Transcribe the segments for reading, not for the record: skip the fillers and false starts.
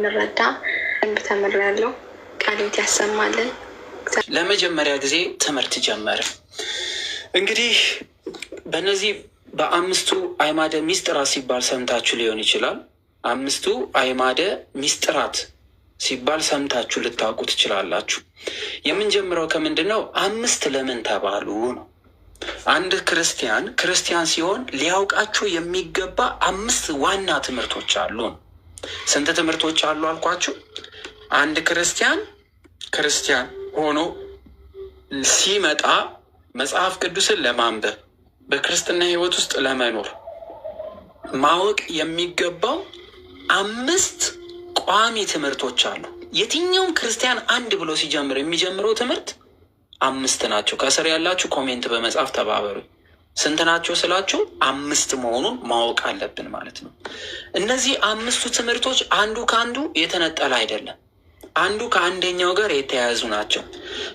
እንድንረዳ ተምሬያለሁ። ቃሌት ያሰማልን። ለመጀመሪያ ጊዜ ትምህርት ጀመረ። እንግዲህ በእነዚህ በአምስቱ አዕማደ ምስጢራት ሲባል ሰምታችሁ ሊሆን ይችላል። አምስቱ አዕማደ ምስጢራት ሲባል ሰምታችሁ ልታውቁ ትችላላችሁ። የምንጀምረው ከምንድን ነው? አምስት ለምን ተባሉ ነው። አንድ ክርስቲያን ሲሆን ሊያውቃችሁ የሚገባ አምስት ዋና ትምህርቶች አሉ። ስንት ትምህርቶች አሉ አልኳችሁ? አንድ ክርስቲያን ሆኖ ሲመጣ መጽሐፍ ቅዱስን ለማንበብ በክርስትና ሕይወት ውስጥ ለመኖር ማወቅ የሚገባው አምስት ቋሚ ትምህርቶች አሉ። የትኛውም ክርስቲያን አንድ ብሎ ሲጀምር የሚጀምረው ትምህርት አምስት ናቸው። ከስር ያላችሁ ኮሜንት በመጻፍ ተባበሩ። ስንት ናቸው ስላችሁ አምስት መሆኑን ማወቅ አለብን ማለት ነው። እነዚህ አምስቱ ትምህርቶች አንዱ ከአንዱ የተነጠለ አይደለም፣ አንዱ ከአንደኛው ጋር የተያያዙ ናቸው።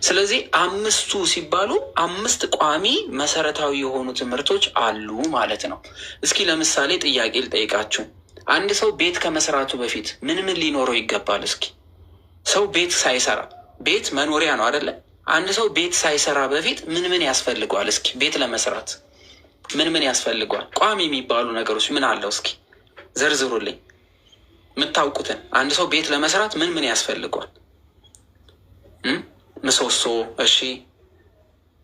ስለዚህ አምስቱ ሲባሉ አምስት ቋሚ መሰረታዊ የሆኑ ትምህርቶች አሉ ማለት ነው። እስኪ ለምሳሌ ጥያቄ ልጠይቃችሁ። አንድ ሰው ቤት ከመስራቱ በፊት ምን ሊኖረው ይገባል? እስኪ ሰው ቤት ሳይሰራ፣ ቤት መኖሪያ ነው አይደለ? አንድ ሰው ቤት ሳይሰራ በፊት ምን ያስፈልገዋል? እስኪ ቤት ለመስራት ምን ያስፈልገዋል? ቋሚ የሚባሉ ነገሮች ምን አለው? እስኪ ዘርዝሩልኝ የምታውቁትን። አንድ ሰው ቤት ለመስራት ምን ያስፈልገዋል? ምሰሶ፣ እሺ።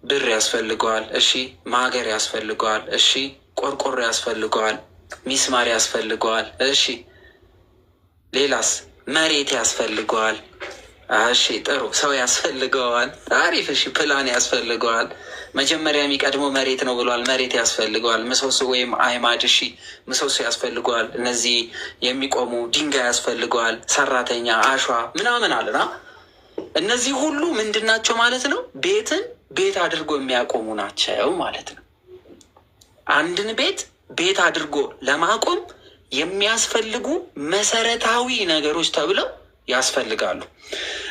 ብር ያስፈልገዋል፣ እሺ። ማገር ያስፈልገዋል፣ እሺ። ቆርቆሮ ያስፈልገዋል፣ ሚስማር ያስፈልገዋል፣ እሺ። ሌላስ? መሬት ያስፈልገዋል፣ እሺ። ጥሩ። ሰው ያስፈልገዋል፣ አሪፍ። እሺ። ፕላን ያስፈልገዋል። መጀመሪያ የሚቀድመው መሬት ነው ብሏል። መሬት ያስፈልገዋል። ምሰሶ ወይም አዕማድ፣ እሺ። ምሰሶ ያስፈልገዋል። እነዚህ የሚቆሙ ድንጋይ ያስፈልገዋል። ሰራተኛ፣ አሸዋ ምናምን አለና እነዚህ ሁሉ ምንድን ናቸው ማለት ነው? ቤትን ቤት አድርጎ የሚያቆሙ ናቸው ማለት ነው። አንድን ቤት አድርጎ ለማቆም የሚያስፈልጉ መሰረታዊ ነገሮች ተብለው ያስፈልጋሉ።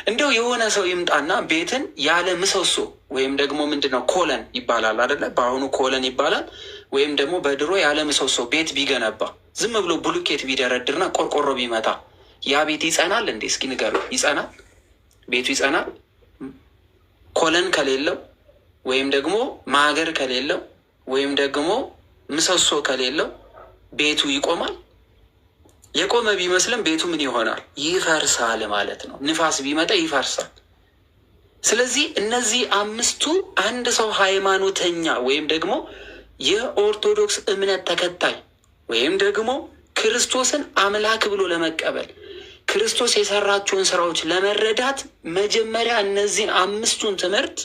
እንደው የሆነ ሰው ይምጣና ቤትን ያለ ምሰሶ ወይም ደግሞ ምንድነው ኮለን ይባላል አይደለ? በአሁኑ ኮለን ይባላል። ወይም ደግሞ በድሮ ያለ ምሰሶ ቤት ቢገነባ ዝም ብሎ ብሎኬት ቢደረድርና ቆርቆሮ ቢመታ ያ ቤት ይጸናል እንዴ? እስኪ ንገሩ። ይጸናል? ቤቱ ይጸናል? ኮለን ከሌለው ወይም ደግሞ ማገር ከሌለው ወይም ደግሞ ምሰሶ ከሌለው ቤቱ ይቆማል? የቆመ ቢመስልም ቤቱ ምን ይሆናል? ይፈርሳል ማለት ነው። ንፋስ ቢመጣ ይፈርሳል። ስለዚህ እነዚህ አምስቱ አንድ ሰው ሃይማኖተኛ ወይም ደግሞ የኦርቶዶክስ እምነት ተከታይ ወይም ደግሞ ክርስቶስን አምላክ ብሎ ለመቀበል ክርስቶስ የሰራቸውን ስራዎች ለመረዳት መጀመሪያ እነዚህን አምስቱን ትምህርት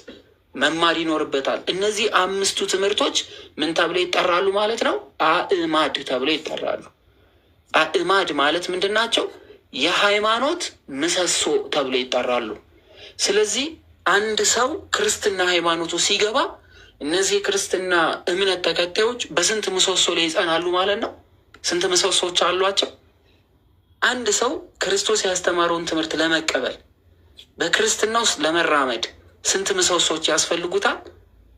መማር ይኖርበታል። እነዚህ አምስቱ ትምህርቶች ምን ተብለው ይጠራሉ ማለት ነው? አዕማድ ተብለው ይጠራሉ። አዕማድ ማለት ምንድን ናቸው? የሃይማኖት ምሰሶ ተብለው ይጠራሉ። ስለዚህ አንድ ሰው ክርስትና ሃይማኖቱ ሲገባ እነዚህ የክርስትና እምነት ተከታዮች በስንት ምሰሶ ላይ ይጸናሉ ማለት ነው? ስንት ምሰሶዎች አሏቸው? አንድ ሰው ክርስቶስ ያስተማረውን ትምህርት ለመቀበል በክርስትና ውስጥ ለመራመድ ስንት ምሰሶዎች ያስፈልጉታል?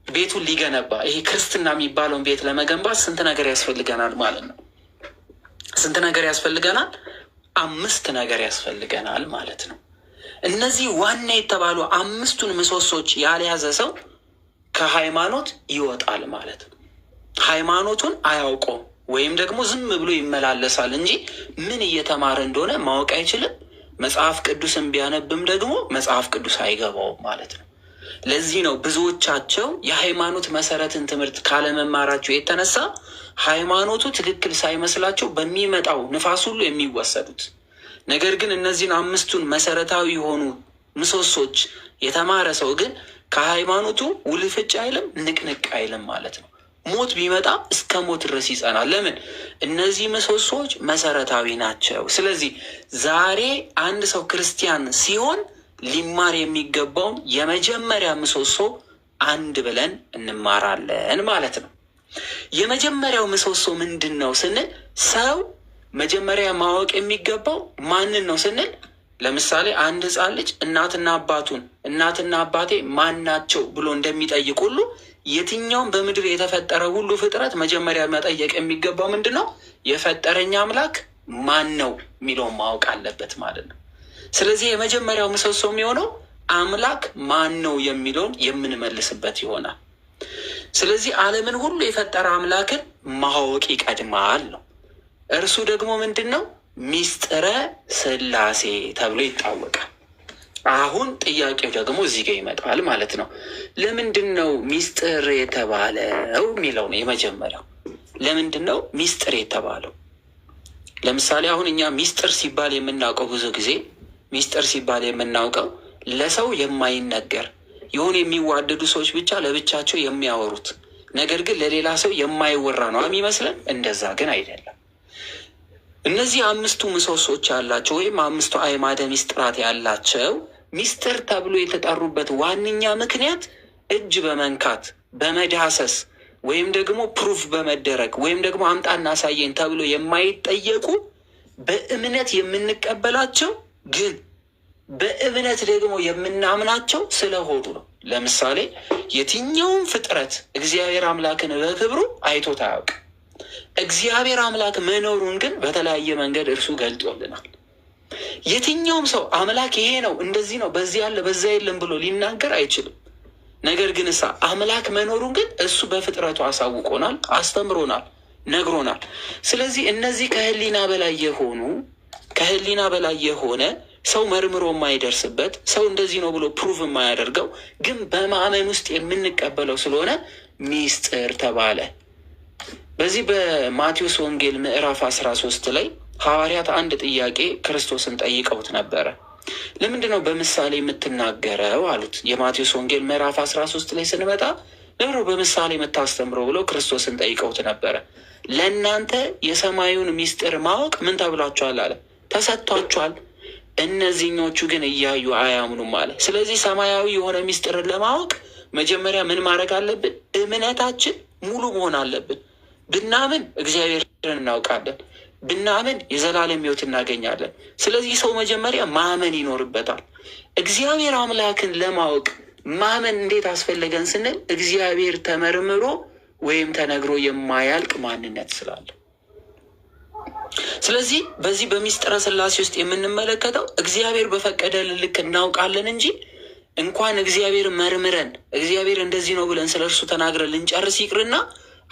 ቤቱን ሊገነባ ይሄ ክርስትና የሚባለውን ቤት ለመገንባት ስንት ነገር ያስፈልገናል ማለት ነው? ስንት ነገር ያስፈልገናል? አምስት ነገር ያስፈልገናል ማለት ነው። እነዚህ ዋና የተባሉ አምስቱን ምሰሶች ያልያዘ ሰው ከሃይማኖት ይወጣል ማለት ነው። ሃይማኖቱን አያውቀውም ወይም ደግሞ ዝም ብሎ ይመላለሳል እንጂ ምን እየተማረ እንደሆነ ማወቅ አይችልም። መጽሐፍ ቅዱስን ቢያነብም ደግሞ መጽሐፍ ቅዱስ አይገባውም ማለት ነው። ለዚህ ነው ብዙዎቻቸው የሃይማኖት መሰረትን ትምህርት ካለመማራቸው የተነሳ ሃይማኖቱ ትክክል ሳይመስላቸው በሚመጣው ንፋስ ሁሉ የሚወሰዱት። ነገር ግን እነዚህን አምስቱን መሰረታዊ የሆኑ ምሰሶች የተማረ ሰው ግን ከሃይማኖቱ ውልፍጭ አይልም፣ ንቅንቅ አይልም ማለት ነው። ሞት ቢመጣ እስከ ሞት ድረስ ይጸናል። ለምን? እነዚህ ምሰሶዎች መሰረታዊ ናቸው። ስለዚህ ዛሬ አንድ ሰው ክርስቲያን ሲሆን ሊማር የሚገባውን የመጀመሪያ ምሰሶ አንድ ብለን እንማራለን ማለት ነው። የመጀመሪያው ምሰሶ ምንድን ነው ስንል ሰው መጀመሪያ ማወቅ የሚገባው ማንን ነው ስንል፣ ለምሳሌ አንድ ሕፃን ልጅ እናትና አባቴ ማን ናቸው ብሎ እንደሚጠይቅ ሁሉ የትኛውም በምድር የተፈጠረ ሁሉ ፍጥረት መጀመሪያ መጠየቅ የሚገባው ምንድን ነው? የፈጠረኝ አምላክ ማን ነው የሚለውን ማወቅ አለበት ማለት ነው። ስለዚህ የመጀመሪያው ምሰሶ የሚሆነው አምላክ ማን ነው የሚለውን የምንመልስበት ይሆናል። ስለዚህ ዓለምን ሁሉ የፈጠረ አምላክን ማወቅ ይቀድማል ነው። እርሱ ደግሞ ምንድን ነው? ሚስጥረ ሥላሴ ተብሎ ይታወቃል። አሁን ጥያቄው ደግሞ እዚህ ጋር ይመጣል ማለት ነው። ለምንድን ነው ሚስጥር የተባለው የሚለው ነው የመጀመሪያው። ለምንድን ነው ሚስጥር የተባለው? ለምሳሌ አሁን እኛ ሚስጥር ሲባል የምናውቀው ብዙ ጊዜ ሚስጥር ሲባል የምናውቀው ለሰው የማይነገር የሆኑ የሚዋደዱ ሰዎች ብቻ ለብቻቸው የሚያወሩት ነገር ግን ለሌላ ሰው የማይወራ ነው የሚመስለን። እንደዛ ግን አይደለም። እነዚህ አምስቱ ምሰሶች ያላቸው ወይም አምስቱ አዕማደ ሚስጥራት ያላቸው ሚስጥር ተብሎ የተጠሩበት ዋነኛ ምክንያት እጅ በመንካት በመዳሰስ ወይም ደግሞ ፕሩፍ በመደረግ ወይም ደግሞ አምጣና አሳየን ተብሎ የማይጠየቁ በእምነት የምንቀበላቸው ግን በእምነት ደግሞ የምናምናቸው ስለሆኑ ነው። ለምሳሌ የትኛውም ፍጥረት እግዚአብሔር አምላክን በክብሩ አይቶት አያውቅም። እግዚአብሔር አምላክ መኖሩን ግን በተለያየ መንገድ እርሱ ገልጦልናል። የትኛውም ሰው አምላክ ይሄ ነው እንደዚህ ነው በዚህ ያለ በዛ የለም ብሎ ሊናገር አይችልም። ነገር ግን አምላክ መኖሩን ግን እሱ በፍጥረቱ አሳውቆናል፣ አስተምሮናል፣ ነግሮናል። ስለዚህ እነዚህ ከህሊና በላይ የሆነ ሰው መርምሮ የማይደርስበት ሰው እንደዚህ ነው ብሎ ፕሩቭ የማያደርገው ግን በማመን ውስጥ የምንቀበለው ስለሆነ ሚስጥር ተባለ። በዚህ በማቴዎስ ወንጌል ምዕራፍ 13 ላይ ሐዋርያት አንድ ጥያቄ ክርስቶስን ጠይቀውት ነበረ። ለምንድን ነው በምሳሌ የምትናገረው አሉት። የማቴዎስ ወንጌል ምዕራፍ 13 ላይ ስንመጣ ለምሮ በምሳሌ የምታስተምረው ብለው ክርስቶስን ጠይቀውት ነበረ። ለእናንተ የሰማዩን ሚስጥር ማወቅ ምን ተብሏቸዋል አለ፣ ተሰጥቷቸዋል። እነዚህኞቹ ግን እያዩ አያምኑም አለ። ስለዚህ ሰማያዊ የሆነ ሚስጥርን ለማወቅ መጀመሪያ ምን ማድረግ አለብን? እምነታችን ሙሉ መሆን አለብን። ብናምን እግዚአብሔርን እናውቃለን፣ ብናምን የዘላለም ሕይወት እናገኛለን። ስለዚህ ሰው መጀመሪያ ማመን ይኖርበታል። እግዚአብሔር አምላክን ለማወቅ ማመን እንዴት አስፈለገን ስንል እግዚአብሔር ተመርምሮ ወይም ተነግሮ የማያልቅ ማንነት ስላለ። ስለዚህ በዚህ በሚስጥረ ሥላሴ ውስጥ የምንመለከተው እግዚአብሔር በፈቀደልን ልክ እናውቃለን እንጂ እንኳን እግዚአብሔር መርምረን እግዚአብሔር እንደዚህ ነው ብለን ስለ እርሱ ተናግረን ልንጨርስ ይቅርና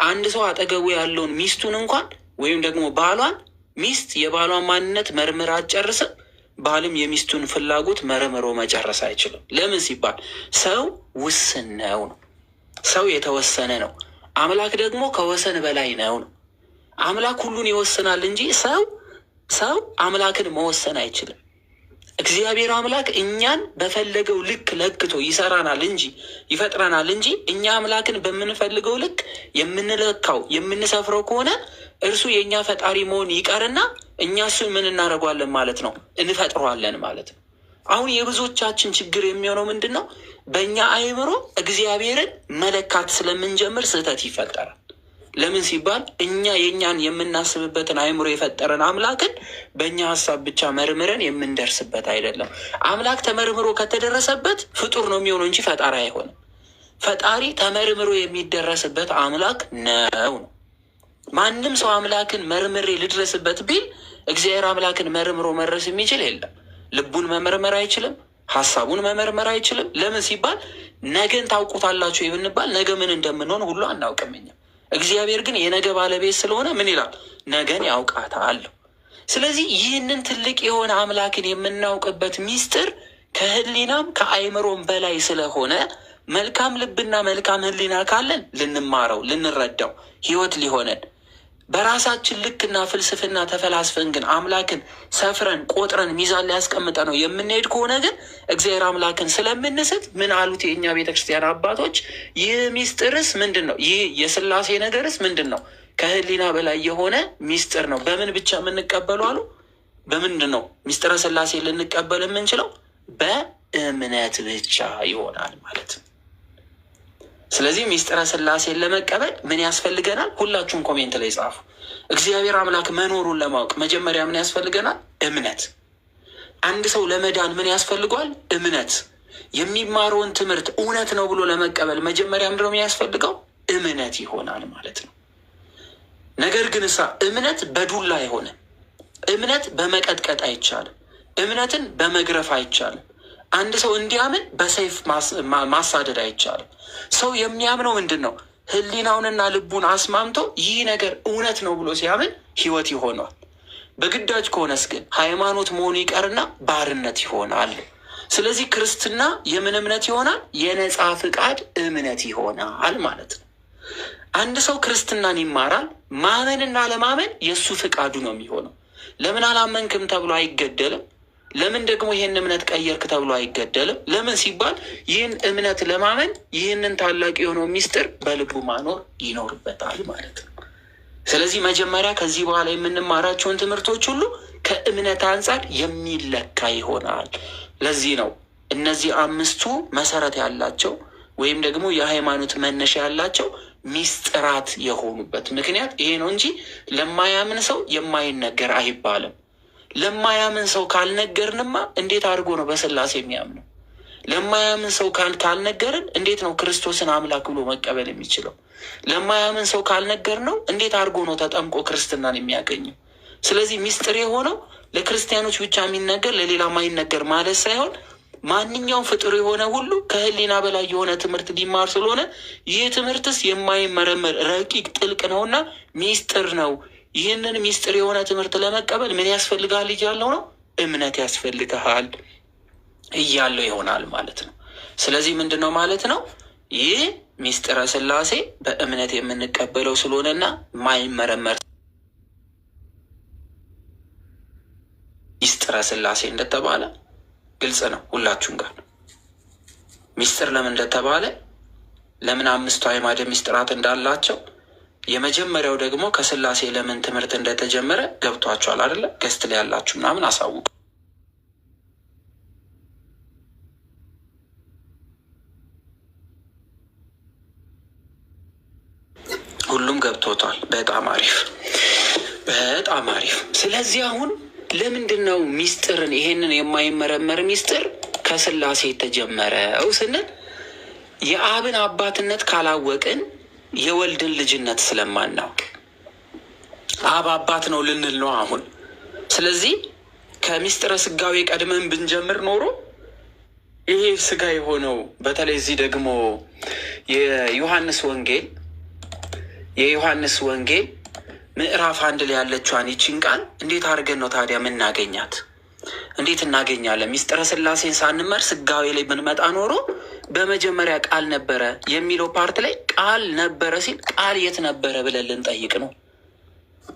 አንድ ሰው አጠገቡ ያለውን ሚስቱን እንኳን ወይም ደግሞ ባሏን ሚስት የባሏን ማንነት መርምራ አትጨርስም። ባልም የሚስቱን ፍላጎት መርምሮ መጨረስ አይችልም። ለምን ሲባል ሰው ውስን ነው። ሰው የተወሰነ ነው። አምላክ ደግሞ ከወሰን በላይ ነው። አምላክ ሁሉን ይወስናል እንጂ ሰው አምላክን መወሰን አይችልም። እግዚአብሔር አምላክ እኛን በፈለገው ልክ ለክቶ ይሰራናል እንጂ ይፈጥረናል እንጂ እኛ አምላክን በምንፈልገው ልክ የምንለካው የምንሰፍረው ከሆነ እርሱ የእኛ ፈጣሪ መሆን ይቀርና እኛ እሱ ምን እናደርጓለን ማለት ነው? እንፈጥረዋለን ማለት ነው። አሁን የብዙዎቻችን ችግር የሚሆነው ምንድን ነው? በእኛ አእምሮ እግዚአብሔርን መለካት ስለምንጀምር ስህተት ይፈጠራል። ለምን ሲባል እኛ የእኛን የምናስብበትን አእምሮ የፈጠረን አምላክን በእኛ ሀሳብ ብቻ መርምረን የምንደርስበት አይደለም። አምላክ ተመርምሮ ከተደረሰበት ፍጡር ነው የሚሆነው እንጂ ፈጣሪ አይሆንም። ፈጣሪ ተመርምሮ የሚደረስበት አምላክ ነው። ማንም ሰው አምላክን መርምሬ ልድረስበት ቢል እግዚአብሔር አምላክን መርምሮ መድረስ የሚችል የለም። ልቡን መመርመር አይችልም። ሀሳቡን መመርመር አይችልም። ለምን ሲባል ነገን ታውቁታላችሁ ብንባል ነገ ምን እንደምንሆን ሁሉ አናውቅም እኛ። እግዚአብሔር ግን የነገ ባለቤት ስለሆነ ምን ይላል? ነገን ያውቃታል። ስለዚህ ይህንን ትልቅ የሆነ አምላክን የምናውቅበት ሚስጥር ከህሊናም ከአእምሮም በላይ ስለሆነ መልካም ልብና መልካም ህሊና ካለን ልንማረው፣ ልንረዳው ህይወት ሊሆነን በራሳችን ልክና ፍልስፍና ተፈላስፈን ግን አምላክን ሰፍረን ቆጥረን ሚዛን ሊያስቀምጠ ነው የምንሄድ ከሆነ ግን እግዚአብሔር አምላክን ስለምንስት ምን አሉት የእኛ ቤተክርስቲያን አባቶች? ይህ ሚስጥርስ ምንድን ነው? ይህ የሥላሴ ነገርስ ምንድን ነው? ከህሊና በላይ የሆነ ሚስጥር ነው። በምን ብቻ የምንቀበሉ አሉ? በምንድን ነው ሚስጥረ ሥላሴ ልንቀበል የምንችለው? በእምነት ብቻ ይሆናል ማለት ነው። ስለዚህ ሚስጥረ ሥላሴን ለመቀበል ምን ያስፈልገናል? ሁላችሁም ኮሜንት ላይ ጻፉ። እግዚአብሔር አምላክ መኖሩን ለማወቅ መጀመሪያ ምን ያስፈልገናል? እምነት። አንድ ሰው ለመዳን ምን ያስፈልገዋል? እምነት። የሚማረውን ትምህርት እውነት ነው ብሎ ለመቀበል መጀመሪያ ምንድን ነው የሚያስፈልገው? እምነት ይሆናል ማለት ነው። ነገር ግን እምነት በዱላ የሆነ እምነት በመቀጥቀጥ አይቻልም። እምነትን በመግረፍ አይቻልም። አንድ ሰው እንዲያምን በሰይፍ ማሳደድ አይቻልም። ሰው የሚያምነው ምንድን ነው? ህሊናውንና ልቡን አስማምቶ ይህ ነገር እውነት ነው ብሎ ሲያምን ህይወት ይሆነዋል። በግዳጅ ከሆነስ ግን ሃይማኖት መሆኑ ይቀርና ባርነት ይሆናል። ስለዚህ ክርስትና የምን እምነት ይሆናል? የነጻ ፍቃድ እምነት ይሆናል ማለት ነው። አንድ ሰው ክርስትናን ይማራል። ማመንና ለማመን የእሱ ፍቃዱ ነው የሚሆነው። ለምን አላመንክም ተብሎ አይገደልም። ለምን ደግሞ ይህን እምነት ቀየርክ ተብሎ አይገደልም። ለምን ሲባል ይህን እምነት ለማመን ይህንን ታላቅ የሆነው ሚስጥር በልቡ ማኖር ይኖርበታል ማለት ነው። ስለዚህ መጀመሪያ ከዚህ በኋላ የምንማራቸውን ትምህርቶች ሁሉ ከእምነት አንጻር የሚለካ ይሆናል። ለዚህ ነው እነዚህ አምስቱ መሰረት ያላቸው ወይም ደግሞ የሃይማኖት መነሻ ያላቸው ሚስጥራት የሆኑበት ምክንያት ይሄ ነው እንጂ ለማያምን ሰው የማይነገር አይባልም። ለማያምን ሰው ካልነገርንማ እንዴት አድርጎ ነው በስላሴ የሚያምነው? ለማያምን ሰው ካልነገርን እንዴት ነው ክርስቶስን አምላክ ብሎ መቀበል የሚችለው? ለማያምን ሰው ካልነገር ነው እንዴት አድርጎ ነው ተጠምቆ ክርስትናን የሚያገኘው? ስለዚህ ሚስጥር የሆነው ለክርስቲያኖች ብቻ የሚነገር ለሌላ ማይነገር ማለት ሳይሆን ማንኛውም ፍጡር የሆነ ሁሉ ከህሊና በላይ የሆነ ትምህርት ሊማር ስለሆነ ይህ ትምህርትስ የማይመረመር ረቂቅ ጥልቅ ነውና ሚስጥር ነው። ይህንን ሚስጥር የሆነ ትምህርት ለመቀበል ምን ያስፈልግሃል እያለው ነው? እምነት ያስፈልግሃል እያለው ይሆናል ማለት ነው። ስለዚህ ምንድን ነው ማለት ነው? ይህ ሚስጥረ ስላሴ በእምነት የምንቀበለው ስለሆነና ማይመረመር ሚስጥረ ስላሴ እንደተባለ ግልጽ ነው ሁላችሁም ጋር። ሚስጥር ለምን እንደተባለ ለምን አምስቱ አዕማደ ሚስጥራት እንዳላቸው የመጀመሪያው ደግሞ ከስላሴ ለምን ትምህርት እንደተጀመረ ገብቷችኋል አይደለ? ገስት ላይ ያላችሁ ምናምን አሳውቁ። ሁሉም ገብቶታል። በጣም አሪፍ፣ በጣም አሪፍ። ስለዚህ አሁን ለምንድን ነው ሚስጥርን ይሄንን የማይመረመር ሚስጥር ከስላሴ የተጀመረው ስንል የአብን አባትነት ካላወቅን የወልድን ልጅነት ስለማናውቅ አብ አባት ነው ልንል ነው አሁን። ስለዚህ ከሚስጥረ ስጋዌ ቀድመን ብንጀምር ኖሮ ይሄ ስጋ የሆነው በተለይ እዚህ ደግሞ የዮሐንስ ወንጌል ምዕራፍ 1 ላይ ያለችዋን ይችን ቃል እንዴት አድርገን ነው ታዲያ የምናገኛት? እንዴት እናገኛለን? ሚስጥረ ስላሴን ሳንመር ስጋዌ ላይ ብንመጣ ኖሮ በመጀመሪያ ቃል ነበረ የሚለው ፓርት ላይ ቃል ነበረ ሲል ቃል የት ነበረ ብለን ልንጠይቅ ነው።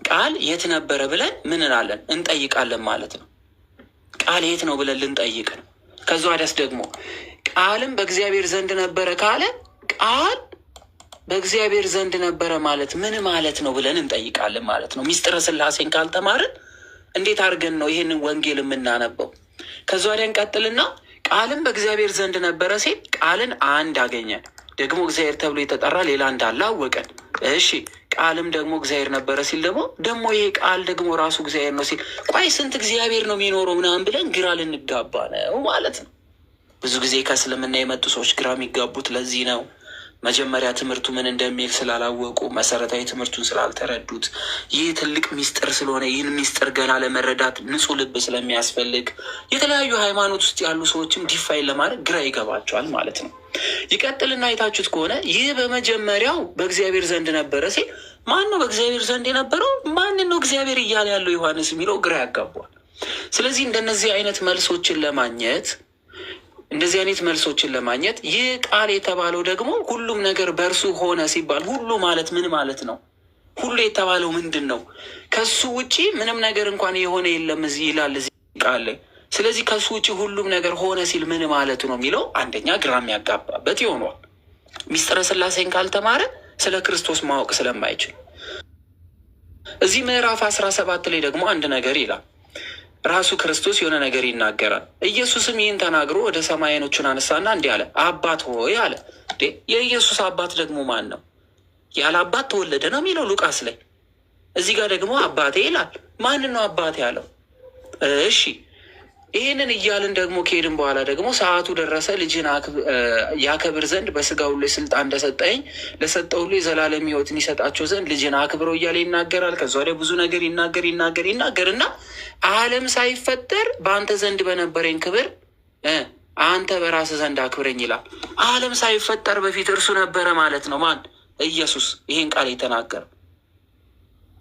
ቃል የት ነበረ ብለን ምን እንላለን? እንጠይቃለን ማለት ነው። ቃል የት ነው ብለን ልንጠይቅ ነው። ከዛ ወዲያስ ደግሞ ቃልም በእግዚአብሔር ዘንድ ነበረ ካለ ቃል በእግዚአብሔር ዘንድ ነበረ ማለት ምን ማለት ነው ብለን እንጠይቃለን ማለት ነው። ሚስጥረ ስላሴን ካልተማርን እንዴት አድርገን ነው ይህንን ወንጌል የምናነበው? ከዛ ወዲያ እንቀጥልና ቃልም በእግዚአብሔር ዘንድ ነበረ ሲል ቃልን አንድ አገኘን፣ ደግሞ እግዚአብሔር ተብሎ የተጠራ ሌላ እንዳለ አወቀን። እሺ ቃልም ደግሞ እግዚአብሔር ነበረ ሲል ደግሞ ይሄ ቃል ደግሞ ራሱ እግዚአብሔር ነው ሲል ቆይ ስንት እግዚአብሔር ነው የሚኖረው ምናምን ብለን ግራ ልንጋባ ነው ማለት ነው። ብዙ ጊዜ ከእስልምና የመጡ ሰዎች ግራ የሚጋቡት ለዚህ ነው። መጀመሪያ ትምህርቱ ምን እንደሚል ስላላወቁ፣ መሰረታዊ ትምህርቱን ስላልተረዱት፣ ይህ ትልቅ ሚስጥር ስለሆነ ይህን ሚስጥር ገና ለመረዳት ንጹሕ ልብ ስለሚያስፈልግ የተለያዩ ሃይማኖት ውስጥ ያሉ ሰዎችም ዲፋይን ለማድረግ ግራ ይገባቸዋል ማለት ነው። ይቀጥልና አይታችሁት ከሆነ ይህ በመጀመሪያው በእግዚአብሔር ዘንድ ነበረ ሲል ማን ነው በእግዚአብሔር ዘንድ የነበረው? ማንን ነው እግዚአብሔር እያለ ያለው ዮሐንስ የሚለው ግራ ያጋቧል። ስለዚህ እንደነዚህ አይነት መልሶችን ለማግኘት ይህ ቃል የተባለው ደግሞ ሁሉም ነገር በእርሱ ሆነ ሲባል ሁሉ ማለት ምን ማለት ነው? ሁሉ የተባለው ምንድን ነው? ከሱ ውጪ ምንም ነገር እንኳን የሆነ የለም እዚህ ይላል እዚህ ቃል ላይ። ስለዚህ ከሱ ውጪ ሁሉም ነገር ሆነ ሲል ምን ማለቱ ነው የሚለው አንደኛ ግራ የሚያጋባበት ይሆኗል። ሚስጥረ ስላሴን ካልተማረ ስለ ክርስቶስ ማወቅ ስለማይችል እዚህ ምዕራፍ 17 ላይ ደግሞ አንድ ነገር ይላል። ራሱ ክርስቶስ የሆነ ነገር ይናገራል። ኢየሱስም ይህን ተናግሮ ወደ ሰማይ ዓይኖቹን አነሳና እንዲህ አለ፣ አባት ሆይ አለ። የኢየሱስ አባት ደግሞ ማን ነው? ያለ አባት ተወለደ ነው የሚለው ሉቃስ ላይ። እዚህ ጋር ደግሞ አባቴ ይላል። ማንን ነው አባቴ ያለው? እሺ ይህንን እያልን ደግሞ ከሄድን በኋላ ደግሞ ሰዓቱ ደረሰ፣ ልጅን ያከብር ዘንድ በስጋ ሁሉ ስልጣን እንደሰጠኝ ለሰጠው ሁሉ የዘላለም ሕይወትን ይሰጣቸው ዘንድ ልጅን አክብረው እያለ ይናገራል። ከዛ ወዲያ ብዙ ነገር ይናገርና ዓለም ሳይፈጠር በአንተ ዘንድ በነበረኝ ክብር አንተ በራስህ ዘንድ አክብረኝ ይላል። ዓለም ሳይፈጠር በፊት እርሱ ነበረ ማለት ነው። ማን? ኢየሱስ። ይህን ቃል የተናገረ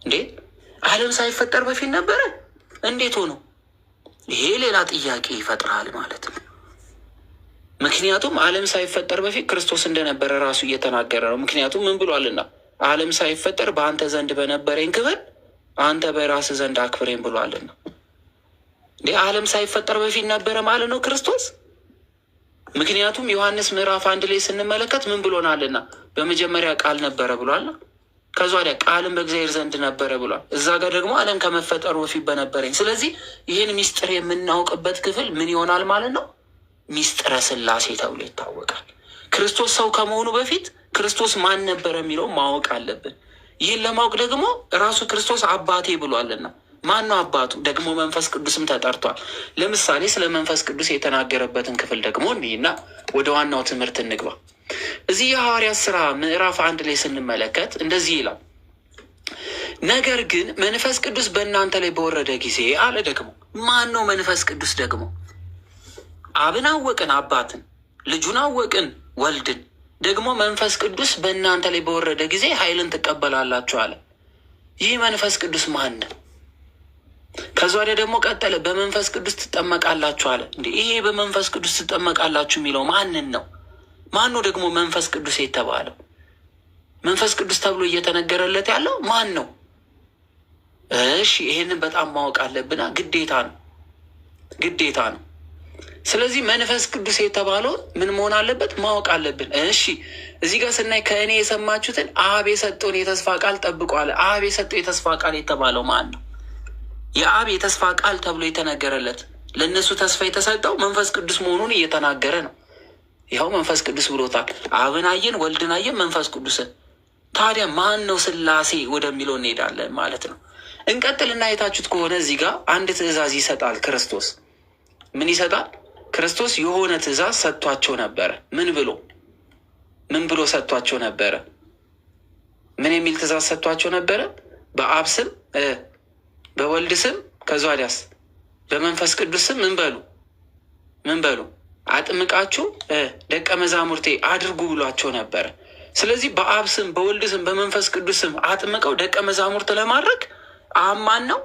እንዴ? ዓለም ሳይፈጠር በፊት ነበረ? እንዴት ሆኖ? ይሄ ሌላ ጥያቄ ይፈጥራል ማለት ነው። ምክንያቱም ዓለም ሳይፈጠር በፊት ክርስቶስ እንደነበረ ራሱ እየተናገረ ነው። ምክንያቱም ምን ብሏልና? ዓለም ሳይፈጠር በአንተ ዘንድ በነበረኝ ክብር አንተ በራስህ ዘንድ አክብረኝ ብሏልና። እንዴ ዓለም ሳይፈጠር በፊት ነበረ ማለት ነው ክርስቶስ። ምክንያቱም ዮሐንስ ምዕራፍ 1 ላይ ስንመለከት ምን ብሎናልና? በመጀመሪያ ቃል ነበረ ብሏል። ከዛ ወዲያ ቃልም በእግዚአብሔር ዘንድ ነበረ ብሏል። እዛ ጋር ደግሞ ዓለም ከመፈጠሩ በፊት በነበረኝ። ስለዚህ ይህን ሚስጥር የምናውቅበት ክፍል ምን ይሆናል ማለት ነው? ሚስጥረ ሥላሴ ተብሎ ይታወቃል። ክርስቶስ ሰው ከመሆኑ በፊት ክርስቶስ ማን ነበረ የሚለው ማወቅ አለብን። ይህን ለማወቅ ደግሞ ራሱ ክርስቶስ አባቴ ብሏልና ማን ነው አባቱ? ደግሞ መንፈስ ቅዱስም ተጠርቷል። ለምሳሌ ስለ መንፈስ ቅዱስ የተናገረበትን ክፍል ደግሞ እኒና ወደ ዋናው ትምህርት እንግባ። እዚህ የሐዋርያት ሥራ ምዕራፍ 1 ላይ ስንመለከት እንደዚህ ይላል፣ ነገር ግን መንፈስ ቅዱስ በእናንተ ላይ በወረደ ጊዜ አለ። ደግሞ ማን ነው መንፈስ ቅዱስ? ደግሞ አብን አወቅን አባትን፣ ልጁን አወቅን ወልድን። ደግሞ መንፈስ ቅዱስ በእናንተ ላይ በወረደ ጊዜ ኃይልን ትቀበላላችሁ አለ። ይህ መንፈስ ቅዱስ ማን ነው? ከዛ ወዲያ ደግሞ ቀጠለ፣ በመንፈስ ቅዱስ ትጠመቃላችሁ አለ። እንዴ ይሄ በመንፈስ ቅዱስ ትጠመቃላችሁ የሚለው ማንን ነው? ማን ነው ደግሞ መንፈስ ቅዱስ የተባለው? መንፈስ ቅዱስ ተብሎ እየተነገረለት ያለው ማን ነው? እሺ ይሄንን በጣም ማወቅ አለብና ግዴታ ነው። ስለዚህ መንፈስ ቅዱስ የተባለውን ምን መሆን አለበት? ማወቅ አለብን። እሺ እዚህ ጋር ስናይ ከእኔ የሰማችሁትን አብ የሰጠውን የተስፋ ቃል ጠብቁ አለ። አብ የሰጠው የተስፋ ቃል የተባለው ማን ነው? የአብ የተስፋ ቃል ተብሎ የተነገረለት ለእነሱ ተስፋ የተሰጠው መንፈስ ቅዱስ መሆኑን እየተናገረ ነው። ይኸው መንፈስ ቅዱስ ብሎታል። አብን አየን፣ ወልድን አየን፣ መንፈስ ቅዱስን። ታዲያ ማን ነው ሥላሴ ወደሚለው እንሄዳለን ማለት ነው። እንቀጥልና የታችሁት ከሆነ እዚህ ጋር አንድ ትእዛዝ ይሰጣል ክርስቶስ። ምን ይሰጣል? ክርስቶስ የሆነ ትእዛዝ ሰጥቷቸው ነበረ። ምን ብሎ ሰጥቷቸው ነበረ? ምን የሚል ትእዛዝ ሰጥቷቸው ነበረ? በአብ ስም በወልድ ስም ከዛ ወዲያስ በመንፈስ ቅዱስ ስም ምን በሉ አጥምቃችሁ ደቀ መዛሙርቴ አድርጉ ብሏቸው ነበረ። ስለዚህ በአብ ስም በወልድ ስም በመንፈስ ቅዱስ ስም አጥምቀው ደቀ መዛሙርት ለማድረግ አብ ማን ነው?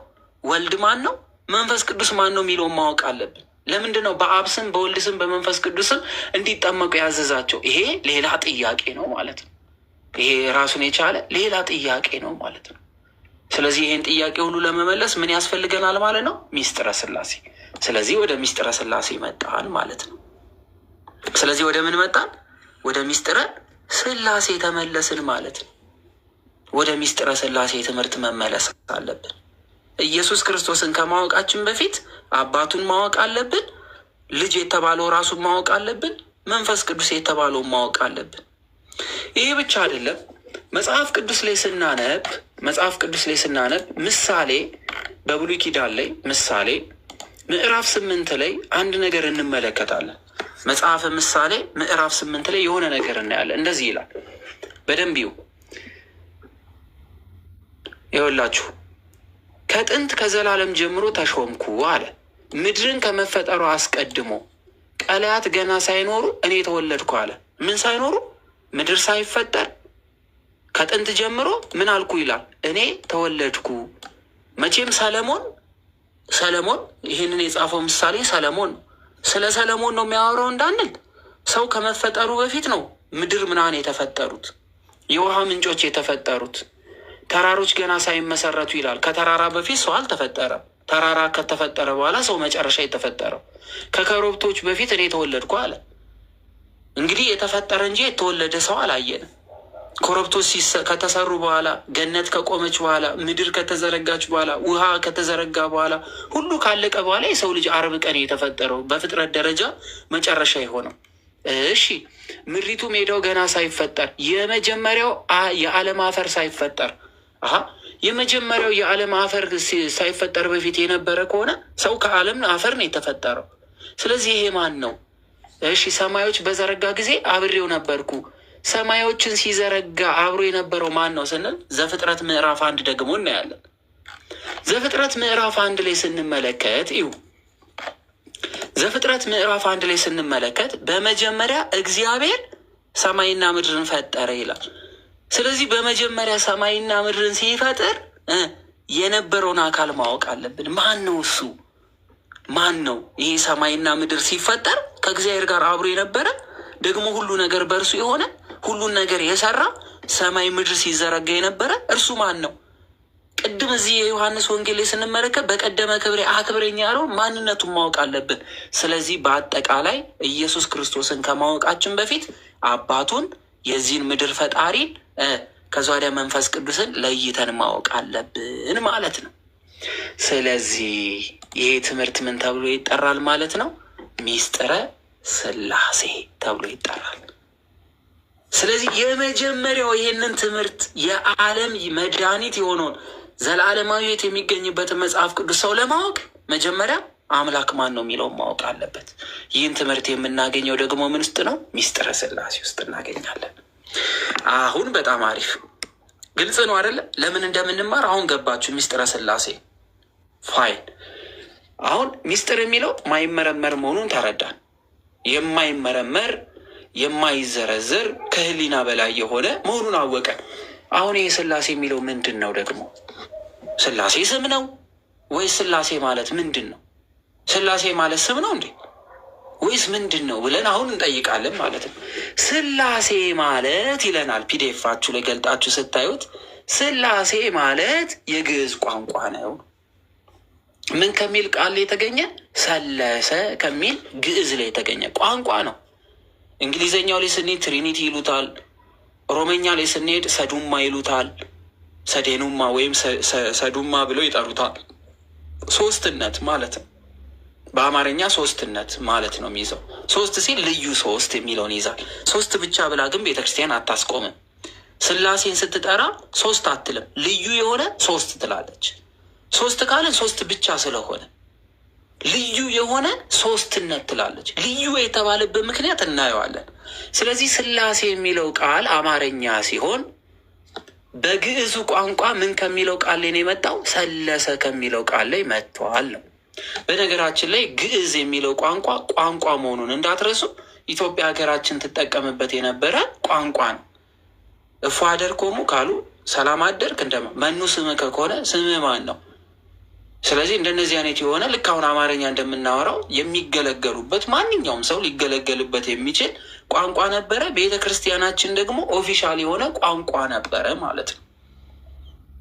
ወልድ ማን ነው? መንፈስ ቅዱስ ማን ነው የሚለውን ማወቅ አለብን። ለምንድን ነው በአብ ስም በወልድ ስም በመንፈስ ቅዱስ ስም እንዲጠመቁ ያዘዛቸው? ይሄ ሌላ ጥያቄ ነው ማለት ነው። ይሄ ራሱን የቻለ ሌላ ጥያቄ ነው ማለት ነው። ስለዚህ ይህን ጥያቄ ሁሉ ለመመለስ ምን ያስፈልገናል ማለት ነው? ሚስጥረ ሥላሴ። ስለዚህ ወደ ሚስጥረ ሥላሴ መጣን ማለት ነው። ስለዚህ ወደ ምን መጣን? ወደ ሚስጥረ ሥላሴ ተመለስን ማለት ነው። ወደ ሚስጥረ ሥላሴ ትምህርት መመለስ አለብን። ኢየሱስ ክርስቶስን ከማወቃችን በፊት አባቱን ማወቅ አለብን። ልጅ የተባለው ራሱን ማወቅ አለብን። መንፈስ ቅዱስ የተባለውን ማወቅ አለብን። ይህ ብቻ አይደለም። መጽሐፍ ቅዱስ ላይ ስናነብ ምሳሌ በብሉይ ኪዳን ላይ ምሳሌ ምዕራፍ 8 ላይ አንድ ነገር እንመለከታለን። መጽሐፈ ምሳሌ ምዕራፍ 8 ላይ የሆነ ነገር እናያለን። እንደዚህ ይላል። በደንብ ይኸውላችሁ ከጥንት ከዘላለም ጀምሮ ተሾምኩ አለ። ምድርን ከመፈጠሩ አስቀድሞ ቀላያት ገና ሳይኖሩ እኔ ተወለድኩ አለ። ምን ሳይኖሩ? ምድር ሳይፈጠር ከጥንት ጀምሮ ምን አልኩ ይላል? እኔ ተወለድኩ። መቼም ሰለሞን ይህንን የጻፈው ምሳሌ ሰለሞን ነው። ስለ ሰለሞን ነው የሚያወራው እንዳንል፣ ሰው ከመፈጠሩ በፊት ነው ምድር ምናምን የተፈጠሩት፣ የውሃ ምንጮች የተፈጠሩት፣ ተራሮች ገና ሳይመሰረቱ ይላል። ከተራራ በፊት ሰው አልተፈጠረም። ተራራ ከተፈጠረ በኋላ ሰው መጨረሻ የተፈጠረው። ከኮረብቶች በፊት እኔ ተወለድኩ አለ። እንግዲህ የተፈጠረ እንጂ የተወለደ ሰው አላየንም። ኮረብቶች ከተሰሩ በኋላ፣ ገነት ከቆመች በኋላ፣ ምድር ከተዘረጋች በኋላ፣ ውሃ ከተዘረጋ በኋላ፣ ሁሉ ካለቀ በኋላ የሰው ልጅ አርብ ቀን የተፈጠረው በፍጥረት ደረጃ መጨረሻ የሆነው። እሺ ምድሪቱ ሜዳው ገና ሳይፈጠር የመጀመሪያው የዓለም አፈር ሳይፈጠር የመጀመሪያው የዓለም አፈር ሳይፈጠር በፊት የነበረ ከሆነ ሰው ከዓለም አፈር ነው የተፈጠረው። ስለዚህ ይሄ ማን ነው? እሺ ሰማዮች በዘረጋ ጊዜ አብሬው ነበርኩ። ሰማዮችን ሲዘረጋ አብሮ የነበረው ማን ነው ስንል ዘፍጥረት ምዕራፍ 1 ደግሞ እናያለን። ዘፍጥረት ምዕራፍ 1 ላይ ስንመለከት ይሁ ዘፍጥረት ምዕራፍ 1 ላይ ስንመለከት በመጀመሪያ እግዚአብሔር ሰማይና ምድርን ፈጠረ ይላል። ስለዚህ በመጀመሪያ ሰማይና ምድርን ሲፈጥር የነበረውን አካል ማወቅ አለብን። ማን ነው እሱ? ማን ነው ይሄ? ሰማይና ምድር ሲፈጠር ከእግዚአብሔር ጋር አብሮ የነበረ ደግሞ ሁሉ ነገር በእርሱ የሆነ ሁሉን ነገር የሰራ ሰማይ ምድር ሲዘረጋ የነበረ እርሱ ማን ነው? ቅድም እዚህ የዮሐንስ ወንጌል ላይ ስንመለከት በቀደመ ክብሬ አክብረኝ ያለው ማንነቱን ማወቅ አለብን። ስለዚህ በአጠቃላይ ኢየሱስ ክርስቶስን ከማወቃችን በፊት አባቱን፣ የዚህን ምድር ፈጣሪን፣ ከዛ ወዲያ መንፈስ ቅዱስን ለይተን ማወቅ አለብን ማለት ነው። ስለዚህ ይሄ ትምህርት ምን ተብሎ ይጠራል ማለት ነው? ሚስጥረ ሥላሴ ተብሎ ይጠራል። ስለዚህ የመጀመሪያው ይሄንን ትምህርት የዓለም መድኃኒት የሆነውን ዘላለማዊት የሚገኝበትን መጽሐፍ ቅዱስ ሰው ለማወቅ መጀመሪያ አምላክ ማን ነው የሚለውን ማወቅ አለበት። ይህን ትምህርት የምናገኘው ደግሞ ምን ውስጥ ነው? ሚስጥረ ሥላሴ ውስጥ እናገኛለን። አሁን በጣም አሪፍ ግልጽ ነው አይደለ? ለምን እንደምንማር አሁን ገባችሁ? ሚስጥረ ሥላሴ ፋይን። አሁን ሚስጥር የሚለው ማይመረመር መሆኑን ተረዳን። የማይመረመር የማይዘረዘር ከህሊና በላይ የሆነ መሆኑን አወቀ። አሁን ይህ ሥላሴ የሚለው ምንድን ነው ደግሞ? ሥላሴ ስም ነው ወይስ ሥላሴ ማለት ምንድን ነው? ሥላሴ ማለት ስም ነው እንዴ ወይስ ምንድን ነው ብለን አሁን እንጠይቃለን ማለት ነው። ሥላሴ ማለት ይለናል ፒዲኤፋችሁ ላይ ገልጣችሁ ስታዩት፣ ሥላሴ ማለት የግዕዝ ቋንቋ ነው። ምን ከሚል ቃል ላይ የተገኘ? ሰለሰ ከሚል ግዕዝ ላይ የተገኘ ቋንቋ ነው። እንግሊዝኛው ላይ ስንሄድ ትሪኒቲ ይሉታል። ሮመኛ ላይ ስንሄድ ሰዱማ ይሉታል። ሰዴኑማ ወይም ሰዱማ ብለው ይጠሩታል። ሶስትነት ማለት ነው። በአማርኛ ሶስትነት ማለት ነው የሚይዘው። ሶስት ሲል ልዩ ሶስት የሚለውን ይዛል። ሶስት ብቻ ብላ ግን ቤተክርስቲያን አታስቆምም። ሥላሴን ስትጠራ ሶስት አትልም። ልዩ የሆነ ሶስት ትላለች። ሶስት ካልን ሶስት ብቻ ስለሆነ ልዩ የሆነ ሶስትነት ትላለች። ልዩ የተባለበት ምክንያት እናየዋለን። ስለዚህ ሥላሴ የሚለው ቃል አማርኛ ሲሆን በግዕዙ ቋንቋ ምን ከሚለው ቃል ላይ ነው የመጣው? ሰለሰ ከሚለው ቃል ላይ መጥቷል ነው። በነገራችን ላይ ግዕዝ የሚለው ቋንቋ መሆኑን እንዳትረሱ። ኢትዮጵያ ሀገራችን ትጠቀምበት የነበረ ቋንቋ ነው። እፎ አደርኮሙ ካሉ ሰላም አደርክ እንደማ መኑ ስምከ ከሆነ ስምህ ማን ነው? ስለዚህ እንደነዚህ አይነት የሆነ ልክ አሁን አማርኛ እንደምናወራው የሚገለገሉበት ማንኛውም ሰው ሊገለገልበት የሚችል ቋንቋ ነበረ። ቤተ ክርስቲያናችን ደግሞ ኦፊሻል የሆነ ቋንቋ ነበረ ማለት ነው።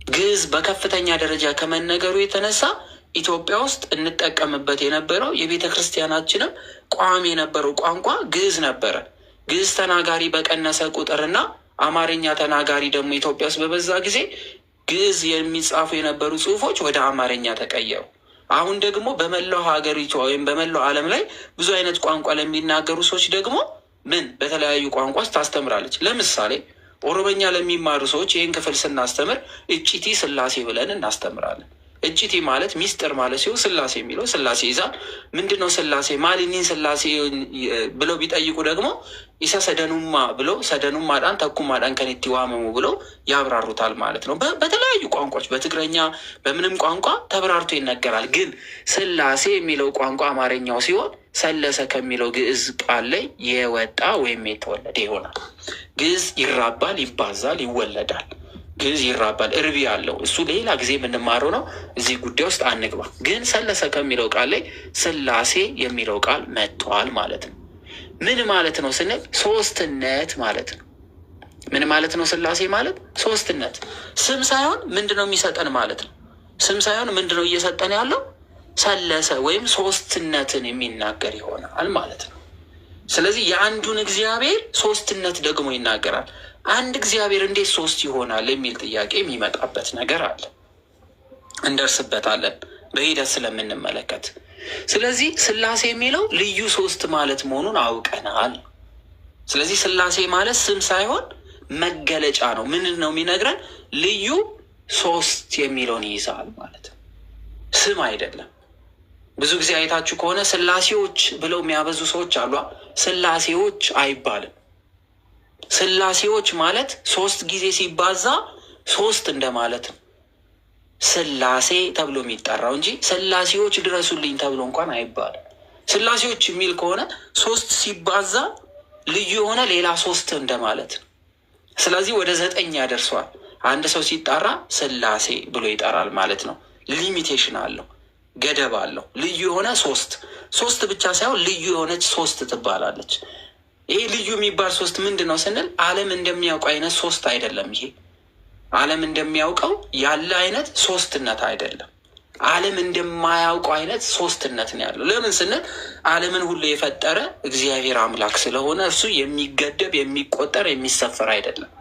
ግዕዝ በከፍተኛ ደረጃ ከመነገሩ የተነሳ ኢትዮጵያ ውስጥ እንጠቀምበት የነበረው የቤተ ክርስቲያናችንም ቋሚ የነበረው ቋንቋ ግዕዝ ነበረ። ግዕዝ ተናጋሪ በቀነሰ ቁጥርና አማርኛ ተናጋሪ ደግሞ ኢትዮጵያ ውስጥ በበዛ ጊዜ ግዕዝ የሚጻፉ የነበሩ ጽሑፎች ወደ አማርኛ ተቀየሩ። አሁን ደግሞ በመላው ሀገሪቷ ወይም በመላው ዓለም ላይ ብዙ አይነት ቋንቋ ለሚናገሩ ሰዎች ደግሞ በተለያዩ ቋንቋ ታስተምራለች። ለምሳሌ ኦሮመኛ ለሚማሩ ሰዎች ይህን ክፍል ስናስተምር እጭቲ ሥላሴ ብለን እናስተምራለን። እጭቲ ማለት ሚስጥር ማለት ሲሆን ሥላሴ የሚለው ሥላሴ ይዛል። ምንድን ነው ሥላሴ ማልኒን ሥላሴ ብለው ቢጠይቁ ደግሞ ኢሰ ሰደኑማ ብለው ሰደኑማ ዳን ተኩማ ዳን ከኔቲ ዋመሙ ብለው ያብራሩታል ማለት ነው። በተለያዩ ቋንቋዎች በትግረኛ በምንም ቋንቋ ተብራርቶ ይነገራል። ግን ሥላሴ የሚለው ቋንቋ አማርኛው ሲሆን ሰለሰ ከሚለው ግዕዝ ቃል ላይ የወጣ ወይም የተወለደ ይሆናል። ግዕዝ ይራባል፣ ይባዛል፣ ይወለዳል። ግዕዝ ይራባል፣ እርቢ ያለው እሱ ሌላ ጊዜ የምንማረው ነው። እዚህ ጉዳይ ውስጥ አንግባ። ግን ሰለሰ ከሚለው ቃል ላይ ሥላሴ የሚለው ቃል መጥቷል ማለት ነው። ምን ማለት ነው ስንል ሶስትነት ማለት ነው። ምን ማለት ነው? ሥላሴ ማለት ሶስትነት። ስም ሳይሆን ምንድን ነው የሚሰጠን ማለት ነው። ስም ሳይሆን ምንድን ነው እየሰጠን ያለው? ሰለሰ ወይም ሶስትነትን የሚናገር ይሆናል ማለት ነው። ስለዚህ የአንዱን እግዚአብሔር ሶስትነት ደግሞ ይናገራል። አንድ እግዚአብሔር እንዴት ሶስት ይሆናል የሚል ጥያቄ የሚመጣበት ነገር አለ። እንደርስበታለን በሂደት ስለምንመለከት። ስለዚህ ሥላሴ የሚለው ልዩ ሶስት ማለት መሆኑን አውቀናል። ስለዚህ ሥላሴ ማለት ስም ሳይሆን መገለጫ ነው። ምን ነው የሚነግረን? ልዩ ሶስት የሚለውን ይይዛል ማለት ነው። ስም አይደለም። ብዙ ጊዜ አይታችሁ ከሆነ ስላሴዎች ብለው የሚያበዙ ሰዎች አሉ። ስላሴዎች አይባልም። ስላሴዎች ማለት ሶስት ጊዜ ሲባዛ ሶስት እንደማለት ነው ስላሴ ተብሎ የሚጠራው እንጂ ስላሴዎች ድረሱልኝ ተብሎ እንኳን አይባልም። ስላሴዎች የሚል ከሆነ ሶስት ሲባዛ ልዩ የሆነ ሌላ ሶስት እንደማለት ነው። ስለዚህ ወደ 9 ያደርሰዋል። አንድ ሰው ሲጣራ ስላሴ ብሎ ይጠራል ማለት ነው። ሊሚቴሽን አለው፣ ገደብ አለው። ልዩ የሆነ ሶስት ብቻ ሳይሆን ልዩ የሆነች ሶስት ትባላለች። ይሄ ልዩ የሚባል ሶስት ምንድን ነው ስንል ዓለም እንደሚያውቀው አይነት ሶስት አይደለም። ይሄ ዓለም እንደሚያውቀው ያለ አይነት ሶስትነት አይደለም። ዓለም እንደማያውቀው አይነት ሶስትነት ነው ያለው። ለምን ስንል ዓለምን ሁሉ የፈጠረ እግዚአብሔር አምላክ ስለሆነ እሱ የሚገደብ የሚቆጠር የሚሰፈር አይደለም።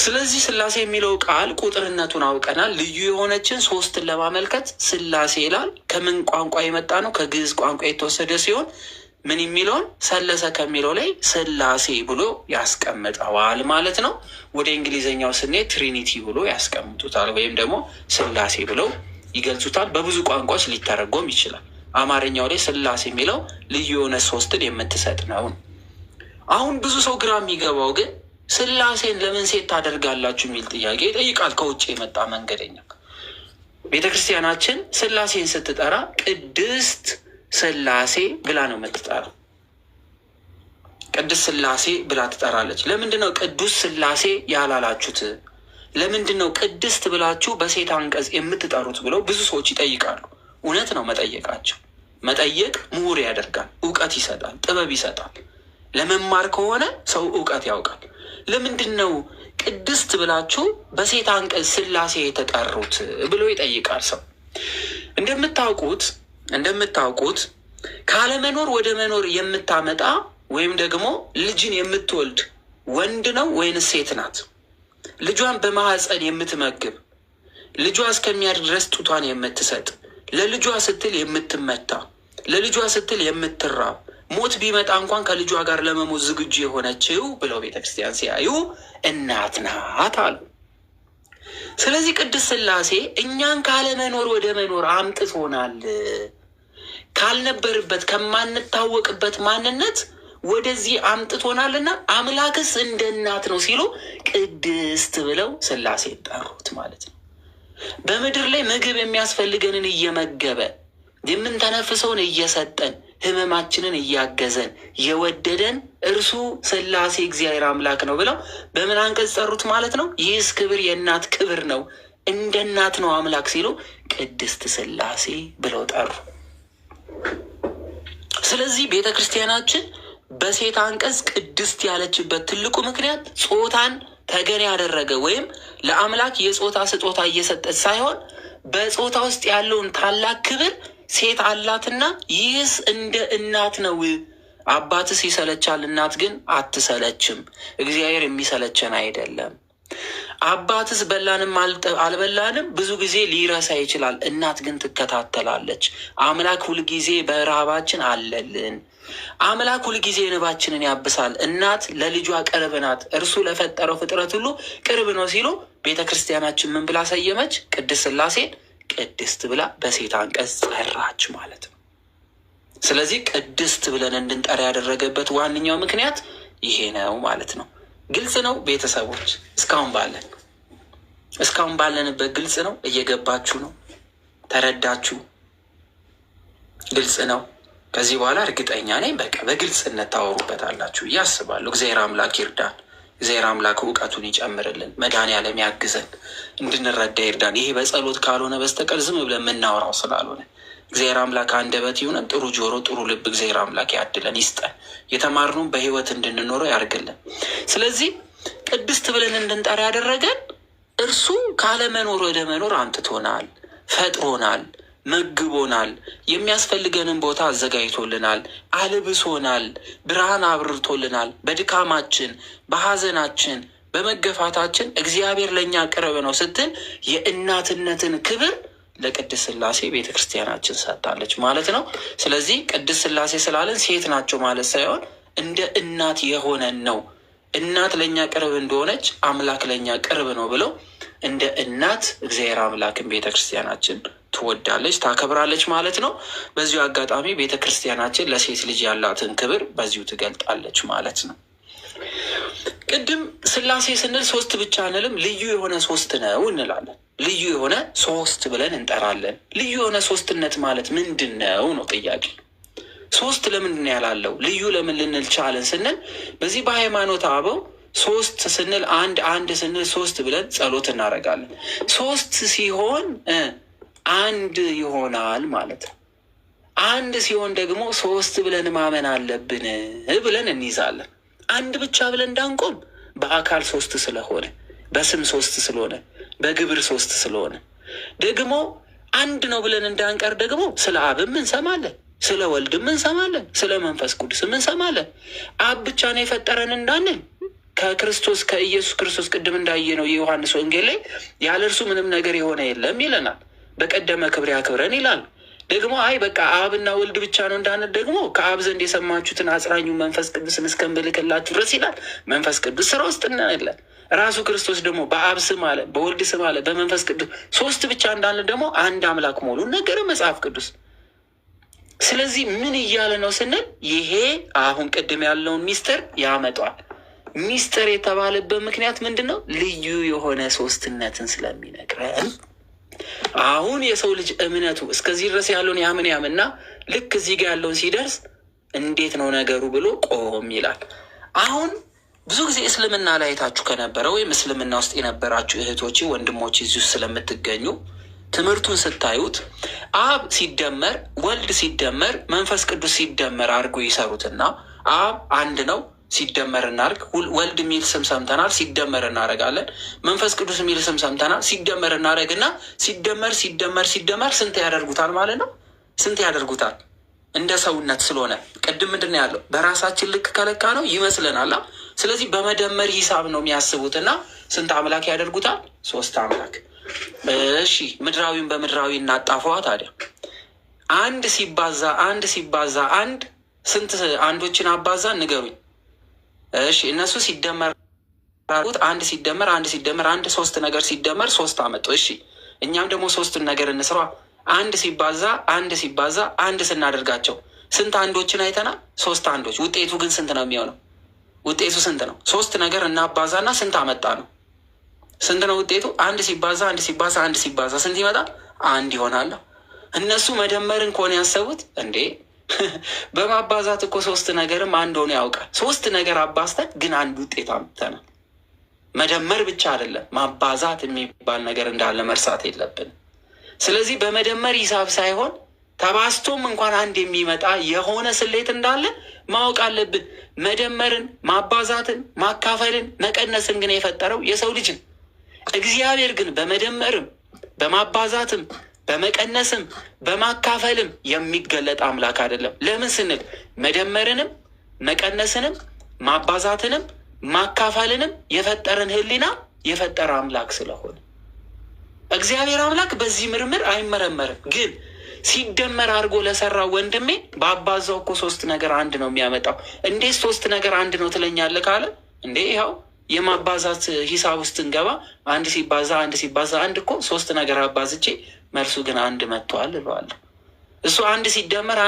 ስለዚህ ስላሴ የሚለው ቃል ቁጥርነቱን አውቀናል። ልዩ የሆነችን ሶስትን ለማመልከት ስላሴ ይላል። ከምን ቋንቋ የመጣ ነው? ከግዕዝ ቋንቋ የተወሰደ ሲሆን ምን የሚለውን ሰለሰ ከሚለው ላይ ስላሴ ብሎ ያስቀምጠዋል ማለት ነው። ወደ እንግሊዝኛው ስንሄድ ትሪኒቲ ብሎ ያስቀምጡታል፣ ወይም ደግሞ ስላሴ ብለው ይገልጹታል። በብዙ ቋንቋዎች ሊተረጎም ይችላል። አማርኛው ላይ ስላሴ የሚለው ልዩ የሆነ ሶስትን የምትሰጥ ነው። አሁን ብዙ ሰው ግራ የሚገባው ግን ስላሴን ለምን ሴት ታደርጋላችሁ የሚል ጥያቄ ይጠይቃል። ከውጭ የመጣ መንገደኛ ቤተ ክርስቲያናችን ስላሴን ስትጠራ ቅድስት ስላሴ ብላ ነው የምትጠራው። ቅድስት ስላሴ ብላ ትጠራለች። ለምንድን ነው ቅዱስ ስላሴ ያላላችሁት? ለምንድን ነው ቅድስት ብላችሁ በሴት አንቀጽ የምትጠሩት ብለው ብዙ ሰዎች ይጠይቃሉ። እውነት ነው መጠየቃቸው። መጠየቅ ምሁር ያደርጋል፣ እውቀት ይሰጣል፣ ጥበብ ይሰጣል። ለመማር ከሆነ ሰው እውቀት ያውቃል። ለምንድን ነው ቅድስት ብላችሁ በሴት አንቀጽ ስላሴ የተጠሩት ብሎ ይጠይቃል ሰው። እንደምታውቁት ካለመኖር ወደ መኖር የምታመጣ ወይም ደግሞ ልጅን የምትወልድ ወንድ ነው ወይንስ ሴት ናት? ልጇን በማህፀን የምትመግብ፣ ልጇ እስከሚያድግ ድረስ ጡቷን የምትሰጥ፣ ለልጇ ስትል የምትመታ፣ ለልጇ ስትል የምትራብ፣ ሞት ቢመጣ እንኳን ከልጇ ጋር ለመሞት ዝግጁ የሆነችው ብለው ቤተክርስቲያን ሲያዩ እናት ናት አሉ። ስለዚህ ቅድስት ስላሴ እኛን ካለመኖር ወደ መኖር አምጥቶናል። ካልነበርበት ከማንታወቅበት ማንነት ወደዚህ አምጥቶናልና አምላክስ እንደ እናት ነው ሲሉ ቅድስት ብለው ስላሴ ጠሩት ማለት ነው። በምድር ላይ ምግብ የሚያስፈልገንን እየመገበ የምንተነፍሰውን እየሰጠን ሕመማችንን እያገዘን የወደደን እርሱ ስላሴ እግዚአብሔር አምላክ ነው ብለው በምን አንቀጽ ጠሩት ማለት ነው? ይህስ ክብር የእናት ክብር ነው፣ እንደ እናት ነው አምላክ ሲሉ ቅድስት ስላሴ ብለው ጠሩ። ስለዚህ ቤተ ክርስቲያናችን በሴት አንቀጽ ቅድስት ያለችበት ትልቁ ምክንያት ጾታን ተገን ያደረገ ወይም ለአምላክ የጾታ ስጦታ እየሰጠች ሳይሆን በጾታ ውስጥ ያለውን ታላቅ ክብር ሴት አላትና ይህስ እንደ እናት ነው። አባትስ ይሰለቻል፣ እናት ግን አትሰለችም። እግዚአብሔር የሚሰለቸን አይደለም። አባትስ በላንም አልበላንም ብዙ ጊዜ ሊረሳ ይችላል፣ እናት ግን ትከታተላለች። አምላክ ሁልጊዜ በረሃባችን አለልን። አምላክ ሁልጊዜ እንባችንን ያብሳል። እናት ለልጇ ቅርብ ናት፣ እርሱ ለፈጠረው ፍጥረት ሁሉ ቅርብ ነው ሲሉ ቤተ ክርስቲያናችን ምን ብላ ሰየመች? ቅድስት ስላሴን ቅድስት ብላ በሴት አንቀጽ ጠራች ማለት ነው። ስለዚህ ቅድስት ብለን እንድንጠራ ያደረገበት ዋነኛው ምክንያት ይሄ ነው ማለት ነው። ግልጽ ነው ቤተሰቦች? እስካሁን ባለንበት ግልጽ ነው? እየገባችሁ ነው? ተረዳችሁ? ግልጽ ነው? ከዚህ በኋላ እርግጠኛ ነኝ በቃ በግልጽነት ታወሩበታላችሁ ብዬ አስባለሁ። እግዚአብሔር አምላክ ይርዳን። እግዚአብሔር አምላክ እውቀቱን ይጨምርልን። መድኃኔዓለም ያግዘን፣ እንድንረዳ ይርዳን። ይሄ በጸሎት ካልሆነ በስተቀር ዝም ብለን የምናወራው ስላልሆነ እግዚአብሔር አምላክ አንደበት ይሁነን፣ ጥሩ ጆሮ፣ ጥሩ ልብ እግዚአብሔር አምላክ ያድለን፣ ይስጠን። የተማርነውን በህይወት እንድንኖረው ያርግልን። ስለዚህ ቅድስት ብለን እንድንጠራ ያደረገን እርሱ ካለመኖር ወደ መኖር አምጥቶናል፣ ፈጥሮናል፣ መግቦናል፣ የሚያስፈልገንን ቦታ አዘጋጅቶልናል፣ አልብሶናል፣ ብርሃን አብርቶልናል። በድካማችን፣ በሐዘናችን፣ በመገፋታችን እግዚአብሔር ለእኛ ቅርብ ነው ስትል የእናትነትን ክብር ለቅድስት ስላሴ ቤተ ክርስቲያናችን ሰጥታለች ማለት ነው። ስለዚህ ቅድስት ስላሴ ስላለን ሴት ናቸው ማለት ሳይሆን እንደ እናት የሆነን ነው። እናት ለእኛ ቅርብ እንደሆነች አምላክ ለእኛ ቅርብ ነው ብለው እንደ እናት እግዚአብሔር አምላክን ቤተ ክርስቲያናችን ትወዳለች፣ ታከብራለች ማለት ነው። በዚሁ አጋጣሚ ቤተ ክርስቲያናችን ለሴት ልጅ ያላትን ክብር በዚሁ ትገልጣለች ማለት ነው። ቅድም ሥላሴ ስንል ሶስት ብቻ አንልም፣ ልዩ የሆነ ሶስት ነው እንላለን። ልዩ የሆነ ሶስት ብለን እንጠራለን። ልዩ የሆነ ሶስትነት ማለት ምንድን ነው ነው ጥያቄ። ሶስት ለምንድን ነው ያላለው? ልዩ ለምን ልንል ቻለን ስንል በዚህ በሃይማኖት አበው ሶስት ስንል አንድ ስንል ሶስት ብለን ጸሎት እናደርጋለን። ሶስት ሲሆን አንድ ይሆናል ማለት ነው። አንድ ሲሆን ደግሞ ሶስት ብለን ማመን አለብን ብለን እንይዛለን። አንድ ብቻ ብለን እንዳንቆም በአካል ሶስት ስለሆነ፣ በስም ሶስት ስለሆነ፣ በግብር ሶስት ስለሆነ ደግሞ አንድ ነው ብለን እንዳንቀር ደግሞ ስለ አብም እንሰማለን፣ ስለ ወልድም እንሰማለን፣ ስለ መንፈስ ቅዱስም እንሰማለን። አብ ብቻ ነው የፈጠረን እንዳንል ከክርስቶስ ከኢየሱስ ክርስቶስ ቅድም እንዳየነው የዮሐንስ ወንጌል ላይ ያለ እርሱ ምንም ነገር የሆነ የለም ይለናል። በቀደመ ክብር ያክብረን ይላል። ደግሞ አይ በቃ አብና ወልድ ብቻ ነው እንዳንል ደግሞ ከአብ ዘንድ የሰማችሁትን አጽናኙ መንፈስ ቅዱስን እስከምልክላችሁ ድረስ ይላል። መንፈስ ቅዱስ ስራ ውስጥ እናያለን። ራሱ ክርስቶስ ደግሞ በአብ ስም አለ፣ በወልድ ስም አለ፣ በመንፈስ ቅዱስ ሶስት ብቻ እንዳንል ደግሞ አንድ አምላክ መሆኑን ነገረ መጽሐፍ ቅዱስ። ስለዚህ ምን እያለ ነው ስንል ይሄ አሁን ቅድም ያለውን ሚስጥር ያመጣል። ሚስጥር የተባለበት ምክንያት ምንድን ነው? ልዩ የሆነ ሶስትነትን ስለሚነግረን። አሁን የሰው ልጅ እምነቱ እስከዚህ ድረስ ያለውን ያምንና ልክ እዚህ ጋር ያለውን ሲደርስ እንዴት ነው ነገሩ ብሎ ቆም ይላል። አሁን ብዙ ጊዜ እስልምና ላይ አይታችሁ ከነበረ ወይም እስልምና ውስጥ የነበራችሁ እህቶቼ ወንድሞቼ እዚህ ውስጥ ስለምትገኙ ትምህርቱን ስታዩት አብ ሲደመር ወልድ ሲደመር መንፈስ ቅዱስ ሲደመር አድርጎ ይሰሩትና አብ አንድ ነው ሲደመር እናርግ፣ ወልድ የሚል ስም ሰምተናል ሲደመር እናደርጋለን፣ መንፈስ ቅዱስ የሚል ስም ሰምተናል ሲደመር እናደርግና ሲደመር ስንት ያደርጉታል ማለት ነው? ስንት ያደርጉታል? እንደ ሰውነት ስለሆነ ቅድም ምንድን ነው ያለው? በራሳችን ልክ ከለካ ነው ይመስለናል። ስለዚህ በመደመር ሂሳብ ነው የሚያስቡትና ስንት አምላክ ያደርጉታል? ሶስት አምላክ። እሺ ምድራዊን በምድራዊ እናጣፈዋ ታዲያ። አንድ ሲባዛ አንድ ስንት አንዶችን አባዛ ንገሩኝ። እሺ እነሱ ሲደመር አንድ ሲደመር አንድ ሶስት ነገር ሲደመር ሶስት አመጡ። እሺ እኛም ደግሞ ሶስቱን ነገር እንስራ። አንድ ሲባዛ አንድ ስናደርጋቸው ስንት አንዶችን አይተናል? ሶስት አንዶች። ውጤቱ ግን ስንት ነው የሚሆነው? ውጤቱ ስንት ነው? ሶስት ነገር እናባዛና ስንት አመጣ ነው? ስንት ነው ውጤቱ? አንድ ሲባዛ ስንት ይመጣል? አንድ ይሆናል። እነሱ መደመርን ከሆነ ያሰቡት እንዴ በማባዛት እኮ ሶስት ነገርም አንድ ሆነ ያውቃል። ሶስት ነገር አባዝተን ግን አንድ ውጤት አምጥተናል። መደመር ብቻ አይደለም ማባዛት የሚባል ነገር እንዳለ መርሳት የለብን። ስለዚህ በመደመር ሂሳብ ሳይሆን ተባስቶም እንኳን አንድ የሚመጣ የሆነ ስሌት እንዳለ ማወቅ አለብን። መደመርን፣ ማባዛትን፣ ማካፈልን፣ መቀነስን ግን የፈጠረው የሰው ልጅን። እግዚአብሔር ግን በመደመርም በማባዛትም በመቀነስም በማካፈልም የሚገለጥ አምላክ አይደለም። ለምን ስንል መደመርንም መቀነስንም ማባዛትንም ማካፈልንም የፈጠረን ሕሊና የፈጠረ አምላክ ስለሆነ እግዚአብሔር አምላክ በዚህ ምርምር አይመረመርም። ግን ሲደመር አድርጎ ለሰራው ወንድሜ በአባዛው እኮ ሶስት ነገር አንድ ነው የሚያመጣው። እንዴት ሶስት ነገር አንድ ነው ትለኛለህ ካለ እንዴ ይኸው የማባዛት ሂሳብ ውስጥ እንገባ። አንድ ሲባዛ አንድ እኮ ሶስት ነገር አባዝቼ መልሱ ግን አንድ መጥቷል እለዋለሁ። እሱ አንድ ሲደመር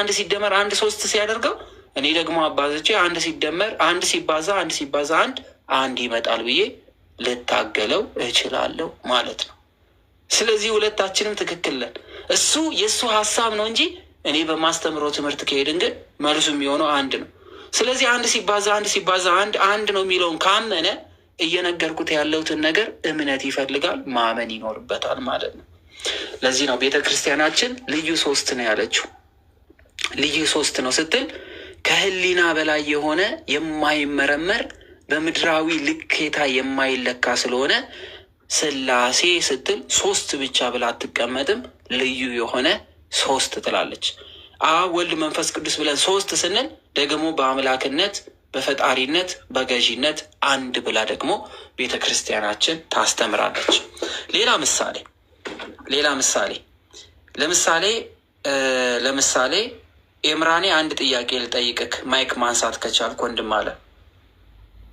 አንድ ሶስት ሲያደርገው እኔ ደግሞ አባዝቼ አንድ ሲባዛ አንድ ይመጣል ብዬ ልታገለው እችላለሁ ማለት ነው። ስለዚህ ሁለታችንም ትክክል ነን። እሱ የእሱ ሀሳብ ነው እንጂ እኔ በማስተምረው ትምህርት ከሄድን ግን መልሱ የሚሆነው አንድ ነው። ስለዚህ አንድ ሲባዛ አንድ ነው የሚለውን ካመነ እየነገርኩት ያለሁትን ነገር እምነት ይፈልጋል፣ ማመን ይኖርበታል ማለት ነው። ለዚህ ነው ቤተ ክርስቲያናችን ልዩ ሶስት ነው ያለችው። ልዩ ሶስት ነው ስትል ከህሊና በላይ የሆነ የማይመረመር በምድራዊ ልኬታ የማይለካ ስለሆነ ሥላሴ ስትል ሶስት ብቻ ብላ አትቀመጥም። ልዩ የሆነ ሶስት ትላለች። አብ ወልድ መንፈስ ቅዱስ ብለን ሶስት ስንል ደግሞ በአምላክነት በፈጣሪነት በገዢነት አንድ ብላ ደግሞ ቤተ ክርስቲያናችን ታስተምራለች። ሌላ ምሳሌ ኤምራኔ አንድ ጥያቄ ልጠይቅክ። ማይክ ማንሳት ከቻልክ ወንድም አለ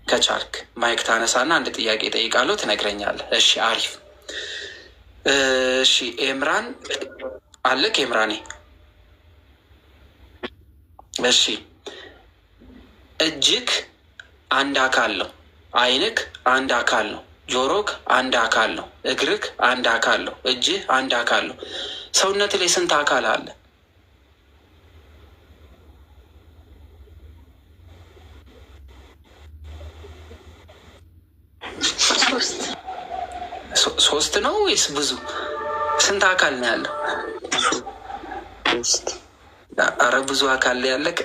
ከቻልክ ማይክ ታነሳና አንድ ጥያቄ ጠይቃለሁ ትነግረኛለህ። እሺ አሪፍ። እሺ ኤምራን አለክ? ኤምራኔ እሺ፣ እጅክ አንድ አካል ነው። አይንክ አንድ አካል ነው። ጆሮክ አንድ አካል ነው። እግርክ አንድ አካል ነው። እጅህ አንድ አካል ነው። ሰውነት ላይ ስንት አካል አለ? ሶስት ነው ወይስ ብዙ? ስንት አካል ነው ያለው? አረ ብዙ አካል ላይ ያለክ።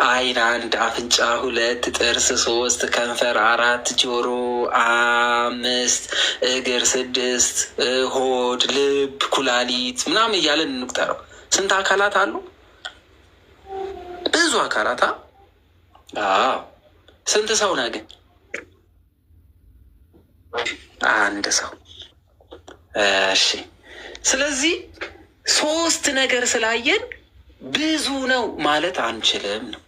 አይን አንድ፣ አፍንጫ ሁለት፣ ጥርስ ሶስት፣ ከንፈር አራት፣ ጆሮ አምስት፣ እግር ስድስት፣ ሆድ፣ ልብ፣ ኩላሊት ምናምን እያለን እንቁጠረው። ስንት አካላት አሉ? ብዙ አካላት። ስንት ሰው ነህ ግን? አንድ ሰው። እሺ፣ ስለዚህ ሶስት ነገር ስላየን ብዙ ነው ማለት አንችልም ነው።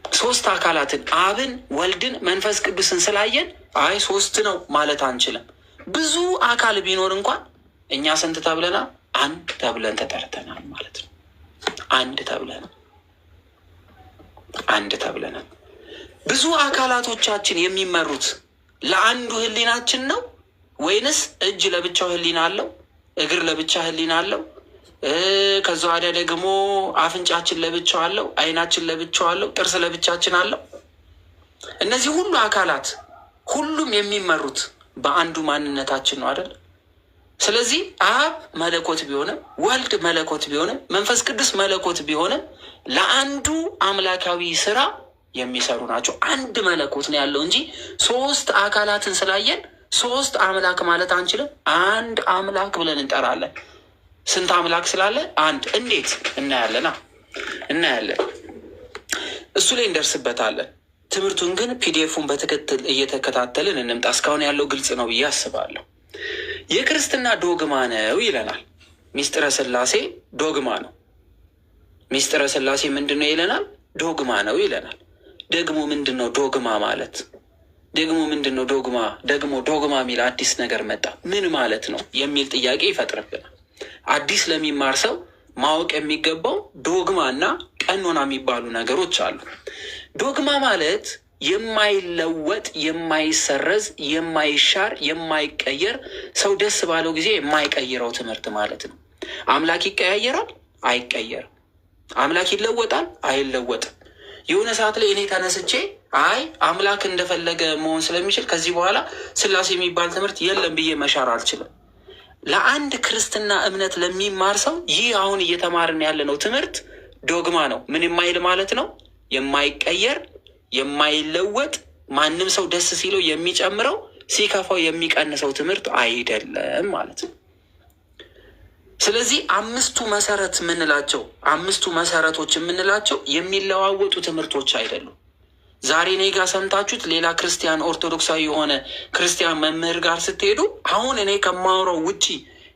ሶስት አካላትን አብን፣ ወልድን፣ መንፈስ ቅዱስን ስላየን አይ ሶስት ነው ማለት አንችልም። ብዙ አካል ቢኖር እንኳን እኛ ስንት ተብለናል? አንድ ተብለን ተጠርተናል ማለት ነው። አንድ ተብለናል። ብዙ አካላቶቻችን የሚመሩት ለአንዱ ህሊናችን ነው ወይንስ እጅ ለብቻው ህሊና አለው፣ እግር ለብቻ ህሊና አለው፣ ከዛ ወዲያ ደግሞ አፍንጫችን ለብቻው አለው፣ አይናችን ለብቻው አለው፣ ጥርስ ለብቻችን አለው? እነዚህ ሁሉ አካላት ሁሉም የሚመሩት በአንዱ ማንነታችን ነው አይደል? ስለዚህ አብ መለኮት ቢሆንም ወልድ መለኮት ቢሆንም መንፈስ ቅዱስ መለኮት ቢሆንም ለአንዱ አምላካዊ ስራ የሚሰሩ ናቸው። አንድ መለኮት ነው ያለው እንጂ ሶስት አካላትን ስላየን ሶስት አምላክ ማለት አንችልም። አንድ አምላክ ብለን እንጠራለን። ስንት አምላክ ስላለ አንድ። እንዴት እናያለን። እሱ ላይ እንደርስበታለን። ትምህርቱን ግን ፒዲኤፉን በትክክል እየተከታተልን እንምጣ። እስካሁን ያለው ግልጽ ነው ብዬ አስባለሁ። የክርስትና ዶግማ ነው ይለናል። ሚስጥረ ስላሴ ዶግማ ነው። ሚስጥረ ስላሴ ምንድን ነው ይለናል? ዶግማ ነው ይለናል። ደግሞ ምንድን ነው ዶግማ ማለት? ደግሞ ምንድን ነው ዶግማ? ደግሞ ዶግማ የሚል አዲስ ነገር መጣ፣ ምን ማለት ነው የሚል ጥያቄ ይፈጥርብናል። አዲስ ለሚማር ሰው ማወቅ የሚገባው ዶግማ እና ቀኖና የሚባሉ ነገሮች አሉ። ዶግማ ማለት የማይለወጥ፣ የማይሰረዝ፣ የማይሻር፣ የማይቀየር፣ ሰው ደስ ባለው ጊዜ የማይቀይረው ትምህርት ማለት ነው። አምላክ ይቀያየራል? አይቀየርም። አምላክ ይለወጣል? አይለወጥም። የሆነ ሰዓት ላይ እኔ ተነስቼ አይ አምላክ እንደፈለገ መሆን ስለሚችል ከዚህ በኋላ ስላሴ የሚባል ትምህርት የለም ብዬ መሻር አልችልም። ለአንድ ክርስትና እምነት ለሚማር ሰው ይህ አሁን እየተማርን ያለነው ትምህርት ዶግማ ነው። ምን የማይል ማለት ነው? የማይቀየር፣ የማይለወጥ፣ ማንም ሰው ደስ ሲለው የሚጨምረው ሲከፋው የሚቀንሰው ትምህርት አይደለም ማለት ነው። ስለዚህ አምስቱ መሰረቶች የምንላቸው የሚለዋወጡ ትምህርቶች አይደሉም። ዛሬ እኔ ጋር ሰምታችሁት ሌላ ክርስቲያን ኦርቶዶክሳዊ የሆነ ክርስቲያን መምህር ጋር ስትሄዱ አሁን እኔ ከማወራው ውጪ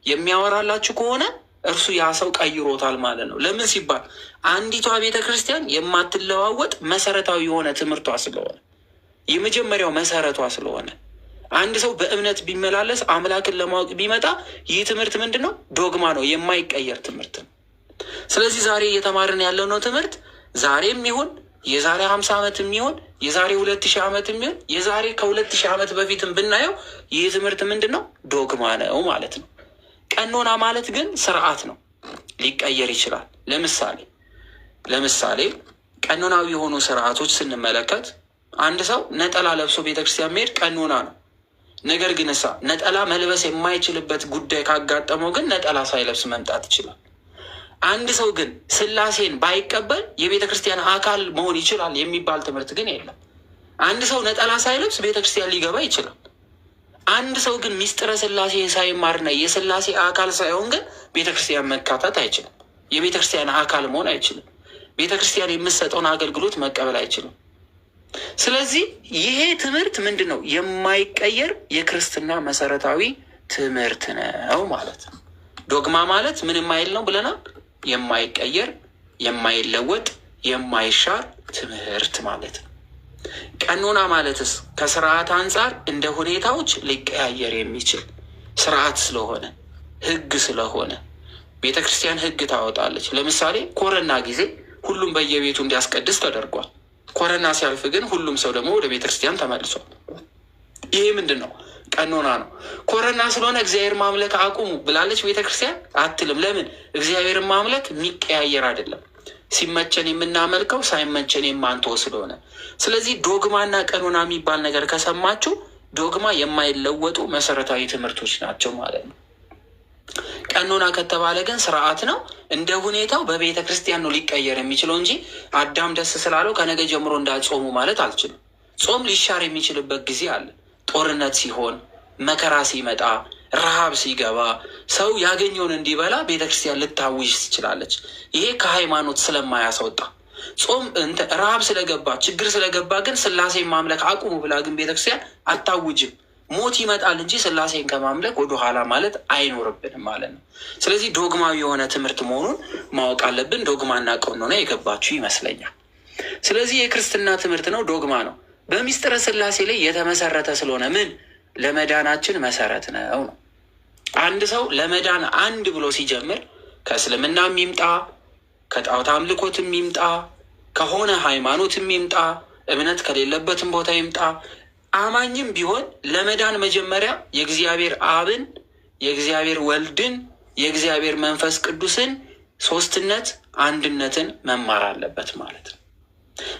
የሚያወራላችሁ ከሆነ እርሱ ያ ሰው ቀይሮታል ማለት ነው። ለምን ሲባል አንዲቷ ቤተ ክርስቲያን የማትለዋወጥ መሰረታዊ የሆነ ትምህርቷ ስለሆነ፣ የመጀመሪያው መሰረቷ ስለሆነ፣ አንድ ሰው በእምነት ቢመላለስ አምላክን ለማወቅ ቢመጣ ይህ ትምህርት ምንድን ነው? ዶግማ ነው፣ የማይቀየር ትምህርት ነው። ስለዚህ ዛሬ እየተማርን ያለው ነው ትምህርት ዛሬም ይሁን የዛሬ 50 ዓመት የሚሆን የዛሬ 2000 ዓመት የሚሆን የዛሬ ከ2000 ዓመት በፊትም ብናየው ይህ ትምህርት ምንድን ነው? ዶግማ ነው ማለት ነው። ቀኖና ማለት ግን ስርዓት ነው፣ ሊቀየር ይችላል። ለምሳሌ ቀኖናዊ የሆኑ ስርዓቶች ስንመለከት አንድ ሰው ነጠላ ለብሶ ቤተክርስቲያን መሄድ ቀኖና ነው። ነገር ግን ነጠላ መልበስ የማይችልበት ጉዳይ ካጋጠመው ግን ነጠላ ሳይለብስ መምጣት ይችላል። አንድ ሰው ግን ስላሴን ባይቀበል የቤተ ክርስቲያን አካል መሆን ይችላል የሚባል ትምህርት ግን የለም። አንድ ሰው ነጠላ ሳይለብስ ቤተ ክርስቲያን ሊገባ ይችላል። አንድ ሰው ግን ሚስጥረ ስላሴን ሳይማርና የስላሴ አካል ሳይሆን ግን ቤተ ክርስቲያን መካተት አይችልም። የቤተ ክርስቲያን አካል መሆን አይችልም። ቤተ ክርስቲያን የምትሰጠውን አገልግሎት መቀበል አይችልም። ስለዚህ ይሄ ትምህርት ምንድን ነው? የማይቀየር የክርስትና መሰረታዊ ትምህርት ነው ማለት ነው። ዶግማ ማለት ምን የማይል ነው ብለናል? የማይቀየር፣ የማይለወጥ፣ የማይሻር ትምህርት ማለት ነው። ቀኖና ማለትስ ከስርዓት አንጻር እንደ ሁኔታዎች ሊቀያየር የሚችል ስርዓት ስለሆነ ህግ ስለሆነ ቤተ ክርስቲያን ህግ ታወጣለች። ለምሳሌ ኮረና ጊዜ ሁሉም በየቤቱ እንዲያስቀድስ ተደርጓል። ኮረና ሲያልፍ ግን ሁሉም ሰው ደግሞ ወደ ቤተ ክርስቲያን ተመልሷል። ይሄ ምንድን ነው? ቀኖና ነው። ኮረና ስለሆነ እግዚአብሔር ማምለክ አቁሙ ብላለች ቤተ ክርስቲያን አትልም። ለምን? እግዚአብሔርን ማምለክ የሚቀያየር አይደለም። ሲመቸን የምናመልከው ሳይመቸን የማንተው ስለሆነ። ስለዚህ ዶግማና ቀኖና የሚባል ነገር ከሰማችሁ ዶግማ የማይለወጡ መሰረታዊ ትምህርቶች ናቸው ማለት ነው። ቀኖና ከተባለ ግን ስርዓት ነው። እንደ ሁኔታው በቤተ ክርስቲያን ነው ሊቀየር የሚችለው እንጂ አዳም ደስ ስላለው ከነገ ጀምሮ እንዳጾሙ ማለት አልችልም። ጾም ሊሻር የሚችልበት ጊዜ አለ። ጦርነት ሲሆን፣ መከራ ሲመጣ፣ ረሃብ ሲገባ ሰው ያገኘውን እንዲበላ ቤተ ክርስቲያን ልታውጅ ትችላለች። ይሄ ከሃይማኖት ስለማያስወጣ ጾም ረሃብ ስለገባ ችግር ስለገባ ግን ስላሴን ማምለክ አቁሙ ብላ ግን ቤተክርስቲያን አታውጅም። ሞት ይመጣል እንጂ ስላሴን ከማምለክ ወደኋላ ማለት አይኖርብንም ማለት ነው። ስለዚህ ዶግማዊ የሆነ ትምህርት መሆኑን ማወቅ አለብን። ዶግማና ቀኖና የገባችሁ ይመስለኛል። ስለዚህ የክርስትና ትምህርት ነው፣ ዶግማ ነው። በሚስጥረ ስላሴ ላይ የተመሰረተ ስለሆነ ምን ለመዳናችን መሰረት ነው ነው። አንድ ሰው ለመዳን አንድ ብሎ ሲጀምር ከእስልምና የሚምጣ ከጣዖት አምልኮት የሚምጣ ከሆነ ሃይማኖት የሚምጣ እምነት ከሌለበትም ቦታ ይምጣ አማኝም ቢሆን ለመዳን መጀመሪያ የእግዚአብሔር አብን፣ የእግዚአብሔር ወልድን፣ የእግዚአብሔር መንፈስ ቅዱስን ሶስትነት አንድነትን መማር አለበት ማለት ነው።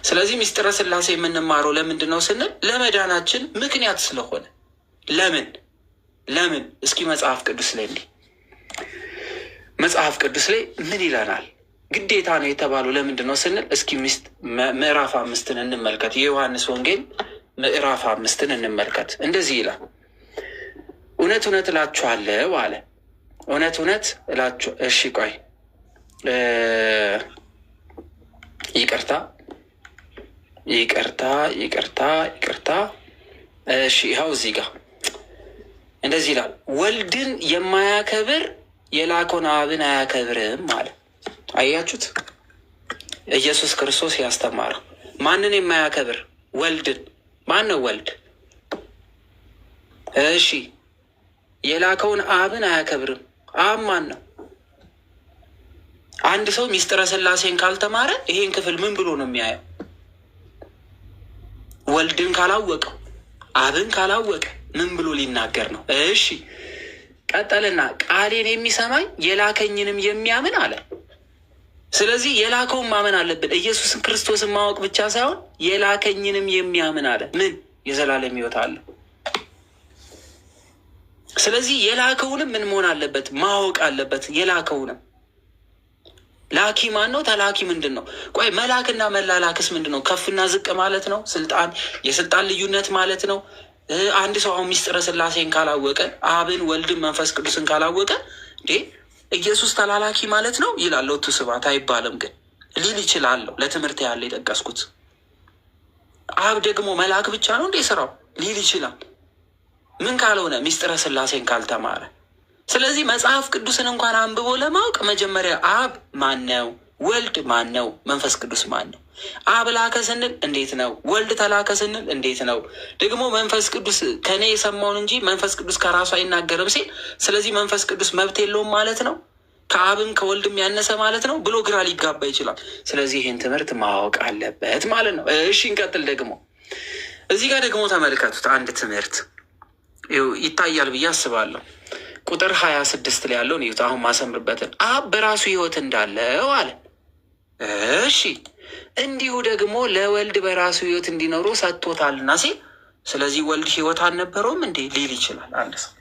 ስለዚህ ምስጢረ ስላሴ የምንማረው ለምንድን ነው ስንል ለመዳናችን ምክንያት ስለሆነ። ለምን እስኪ መጽሐፍ ቅዱስ ላይ መጽሐፍ ቅዱስ ላይ ምን ይለናል? ግዴታ ነው የተባለው ለምንድን ነው ስንል እስኪ ምዕራፍ 5 እንመልከት። የዮሐንስ ወንጌል ምዕራፍ 5 እንመልከት። እንደዚህ ይላል፣ እውነት እውነት እላችኋለሁ አለ። እውነት እውነት እላችሁ እሺ ቆይ ይቅርታ እሺ ይኸው እዚህ ጋር እንደዚህ ይላል፣ ወልድን የማያከብር የላከውን አብን አያከብርም አለ። አያችሁት? ኢየሱስ ክርስቶስ ያስተማረው ማንን የማያከብር? ወልድን። ማን ነው ወልድ? እሺ የላከውን አብን አያከብርም። አብ ማን ነው? አንድ ሰው ሚስጥረ ስላሴን ካልተማረ ይሄን ክፍል ምን ብሎ ነው የሚያየው? ወልድን ካላወቀው አብን ካላወቀ ምን ብሎ ሊናገር ነው? እሺ ቀጠልና ቃሌን የሚሰማኝ የላከኝንም የሚያምን አለ። ስለዚህ የላከውን ማመን አለብን። ኢየሱስን ክርስቶስን ማወቅ ብቻ ሳይሆን የላከኝንም የሚያምን አለ። ምን? የዘላለም ሕይወት አለ። ስለዚህ የላከውንም ምን መሆን አለበት? ማወቅ አለበት። የላከውንም ላኪ ማን ነው? ተላኪ ምንድን ነው? ቆይ መላክና መላላክስ ምንድን ነው? ከፍና ዝቅ ማለት ነው? ስልጣን፣ የስልጣን ልዩነት ማለት ነው? አንድ ሰው አሁን ሚስጥረ ስላሴን ካላወቀ አብን፣ ወልድን፣ መንፈስ ቅዱስን ካላወቀ እንዴ ኢየሱስ ተላላኪ ማለት ነው ይላል። ሎቱ ስብሐት አይባልም፣ ግን ሊል ይችላለሁ። ለትምህርት ያለ የጠቀስኩት አብ ደግሞ መልአክ ብቻ ነው እንዴ ስራው ሊል ይችላል። ምን ካልሆነ ሚስጥረ ስላሴን ካልተማረ። ስለዚህ መጽሐፍ ቅዱስን እንኳን አንብቦ ለማወቅ መጀመሪያ አብ ማን ነው? ወልድ ማን ነው? መንፈስ ቅዱስ ማን ነው? አብ ላከ ስንል እንዴት ነው? ወልድ ተላከ ስንል እንዴት ነው? ደግሞ መንፈስ ቅዱስ ከኔ የሰማውን እንጂ መንፈስ ቅዱስ ከራሱ አይናገርም ሲል፣ ስለዚህ መንፈስ ቅዱስ መብት የለውም ማለት ነው? ከአብም ከወልድም ያነሰ ማለት ነው ብሎ ግራ ሊጋባ ይችላል። ስለዚህ ይህን ትምህርት ማወቅ አለበት ማለት ነው። እሺ እንቀጥል። ደግሞ እዚህ ጋር ደግሞ ተመልከቱት። አንድ ትምህርት ይታያል ብዬ አስባለሁ። ቁጥር 26 ላይ ያለውን ይሁት አሁን ማሰምርበትን አብ በራሱ ሕይወት እንዳለው አለ። እሺ እንዲሁ ደግሞ ለወልድ በራሱ ሕይወት እንዲኖሩ ሰጥቶታልና ሲል፣ ስለዚህ ወልድ ሕይወት አልነበረውም እንዴ ሊል ይችላል አንድ ሰው።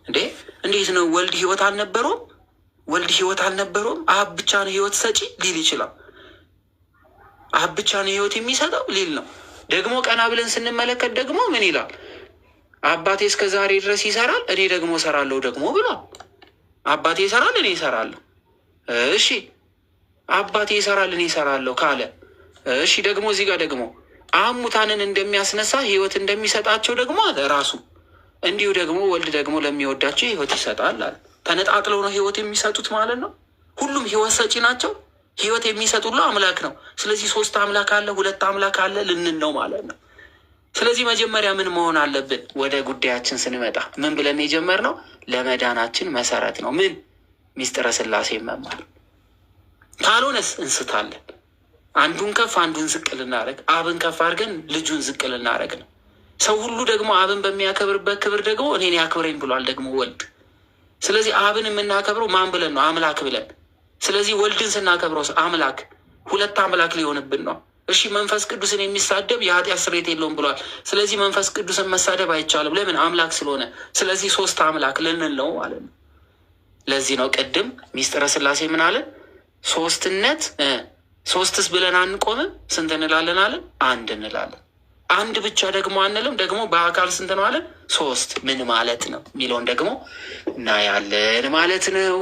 እንዴ እንዴት ነው ወልድ ሕይወት አልነበረውም? ወልድ ሕይወት አልነበረውም? አብ ብቻ ነው ሕይወት ሰጪ ሊል ይችላል። አብ ብቻ ነው ሕይወት የሚሰጠው ሊል ነው። ደግሞ ቀና ብለን ስንመለከት ደግሞ ምን ይላል? አባቴ እስከ ዛሬ ድረስ ይሰራል፣ እኔ ደግሞ እሰራለሁ ደግሞ ብሏል። አባቴ ይሰራል፣ እኔ እሰራለሁ። እሺ አባቴ ይሰራል፣ እኔ እሰራለሁ ካለ እሺ ደግሞ እዚህ ጋር ደግሞ አብ ሙታንን እንደሚያስነሳ ሕይወት እንደሚሰጣቸው ደግሞ አለ ራሱ። እንዲሁ ደግሞ ወልድ ደግሞ ለሚወዳቸው ሕይወት ይሰጣል አለ። ተነጣጥለው ነው ሕይወት የሚሰጡት ማለት ነው። ሁሉም ሕይወት ሰጪ ናቸው። ሕይወት የሚሰጥ ሁሉ አምላክ ነው። ስለዚህ 3 አምላክ አለ፣ 2 አምላክ አለ ልንን ነው ማለት ነው። ስለዚህ መጀመሪያ ምን መሆን አለብን? ወደ ጉዳያችን ስንመጣ ምን ብለን የጀመርነው? ለመዳናችን መሰረት ነው። ምን ሚስጥረ ስላሴ መማር። ካልሆነስ እንስታለን። አንዱን ከፍ አንዱን ዝቅ ልናደርግ፣ አብን ከፍ አድርገን ልጁን ዝቅ ልናደርግ ነው። ሰው ሁሉ ደግሞ አብን በሚያከብርበት ክብር ደግሞ እኔን ያክብረኝ ብሏል ደግሞ ወልድ። ስለዚህ አብን የምናከብረው ማን ብለን ነው? አምላክ ብለን። ስለዚህ ወልድን ስናከብረው አምላክ ሁለት አምላክ ሊሆንብን ነው። እሺ መንፈስ ቅዱስን የሚሳደብ የኃጢአት ስርየት የለውም ብሏል። ስለዚህ መንፈስ ቅዱስን መሳደብ አይቻልም። ለምን? አምላክ ስለሆነ። ስለዚህ ሶስት አምላክ ልንል ነው ማለት ነው። ለዚህ ነው ቅድም ሚስጥረ ስላሴ ምን አለን? ሶስትነት ሶስትስ ብለን አንቆምም። ስንት እንላለን አለን? አንድ እንላለን። አንድ ብቻ ደግሞ አንልም። ደግሞ በአካል ስንት ነው አለን? ሶስት። ምን ማለት ነው የሚለውን ደግሞ እናያለን ማለት ነው።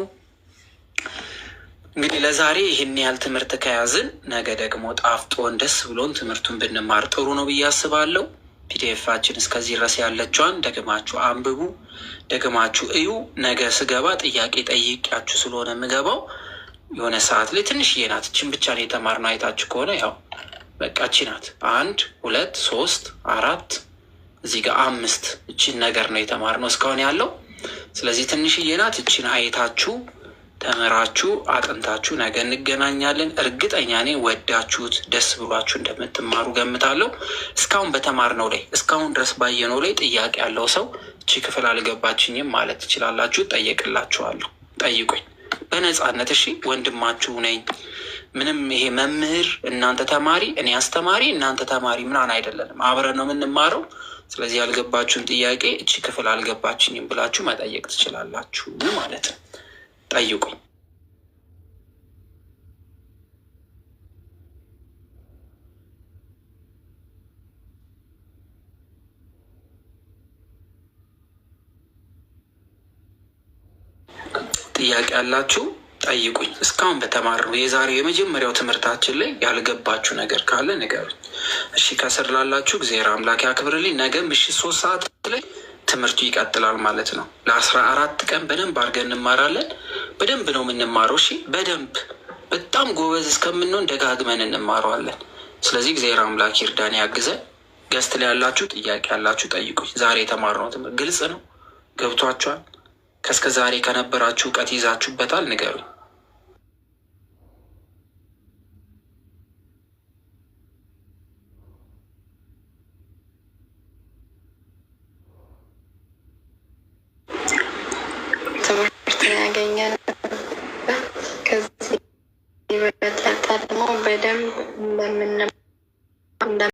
እንግዲህ ለዛሬ ይህን ያህል ትምህርት ከያዝን ነገ ደግሞ ጣፍጦን ደስ ብሎን ትምህርቱን ብንማር ጥሩ ነው ብዬ አስባለሁ። ፒዲኤፋችን እስከዚህ ድረስ ያለችዋን ደግማችሁ አንብቡ፣ ደግማችሁ እዩ። ነገ ስገባ ጥያቄ ጠይቂያችሁ ስለሆነ የምገባው የሆነ ሰዓት ላይ ትንሽዬ ናት። እችን ብቻ ነው የተማርነው። አይታችሁ ከሆነ ያው በቃች ናት። 1 2 3 4 እዚህ ጋር 5 እችን ነገር ነው የተማርነው እስካሁን ያለው። ስለዚህ ትንሽዬ ናት። እችን አይታችሁ ተምራችሁ አጥንታችሁ ነገ እንገናኛለን። እርግጠኛ ነኝ ወዳችሁት ደስ ብሏችሁ እንደምትማሩ ገምታለሁ። እስካሁን በተማርነው ላይ እስካሁን ድረስ ባየነው ላይ ጥያቄ ያለው ሰው እቺ ክፍል አልገባችኝም ማለት ትችላላችሁ። ጠየቅላችኋለሁ። ጠይቁኝ በነፃነት። እሺ ወንድማችሁ ነኝ። ምንም ይሄ መምህር እናንተ ተማሪ እኔ አስተማሪ እናንተ ተማሪ ምናምን አይደለንም። አብረን ነው የምንማረው። ስለዚህ ያልገባችሁን ጥያቄ እቺ ክፍል አልገባችኝም ብላችሁ መጠየቅ ትችላላችሁ ማለት ነው። ጠይቁኝ። ጥያቄ ያላችሁ ጠይቁኝ። እስካሁን በተማርነው የዛሬው የመጀመሪያው ትምህርታችን ላይ ያልገባችሁ ነገር ካለ ንገሩኝ። እሺ ከስር ላላችሁ እግዚአብሔር አምላክ ያክብርልኝ። ነገ ምሽት 3 ሰዓት ላይ ትምህርቱ ይቀጥላል ማለት ነው። ለ14 ቀን በደንብ አድርገን እንማራለን። በደንብ ነው የምንማረው። እሺ በደንብ በጣም ጎበዝ እስከምንሆን ደጋግመን እንማረዋለን። ስለዚህ እግዚአብሔር አምላክ ይርዳን ያግዘን። ገስት ላይ ያላችሁ ጥያቄ ያላችሁ ጠይቁኝ። ዛሬ የተማርነው ትምህርት ግልጽ ነው? ገብቷችኋል? ከእስከ ዛሬ ከነበራችሁ እውቀት ይዛችሁበታል? ንገሩኝ። ትምህርትን ያገኘንበት ከዚህ በበለጠ ደግሞ በደንብ እንደምን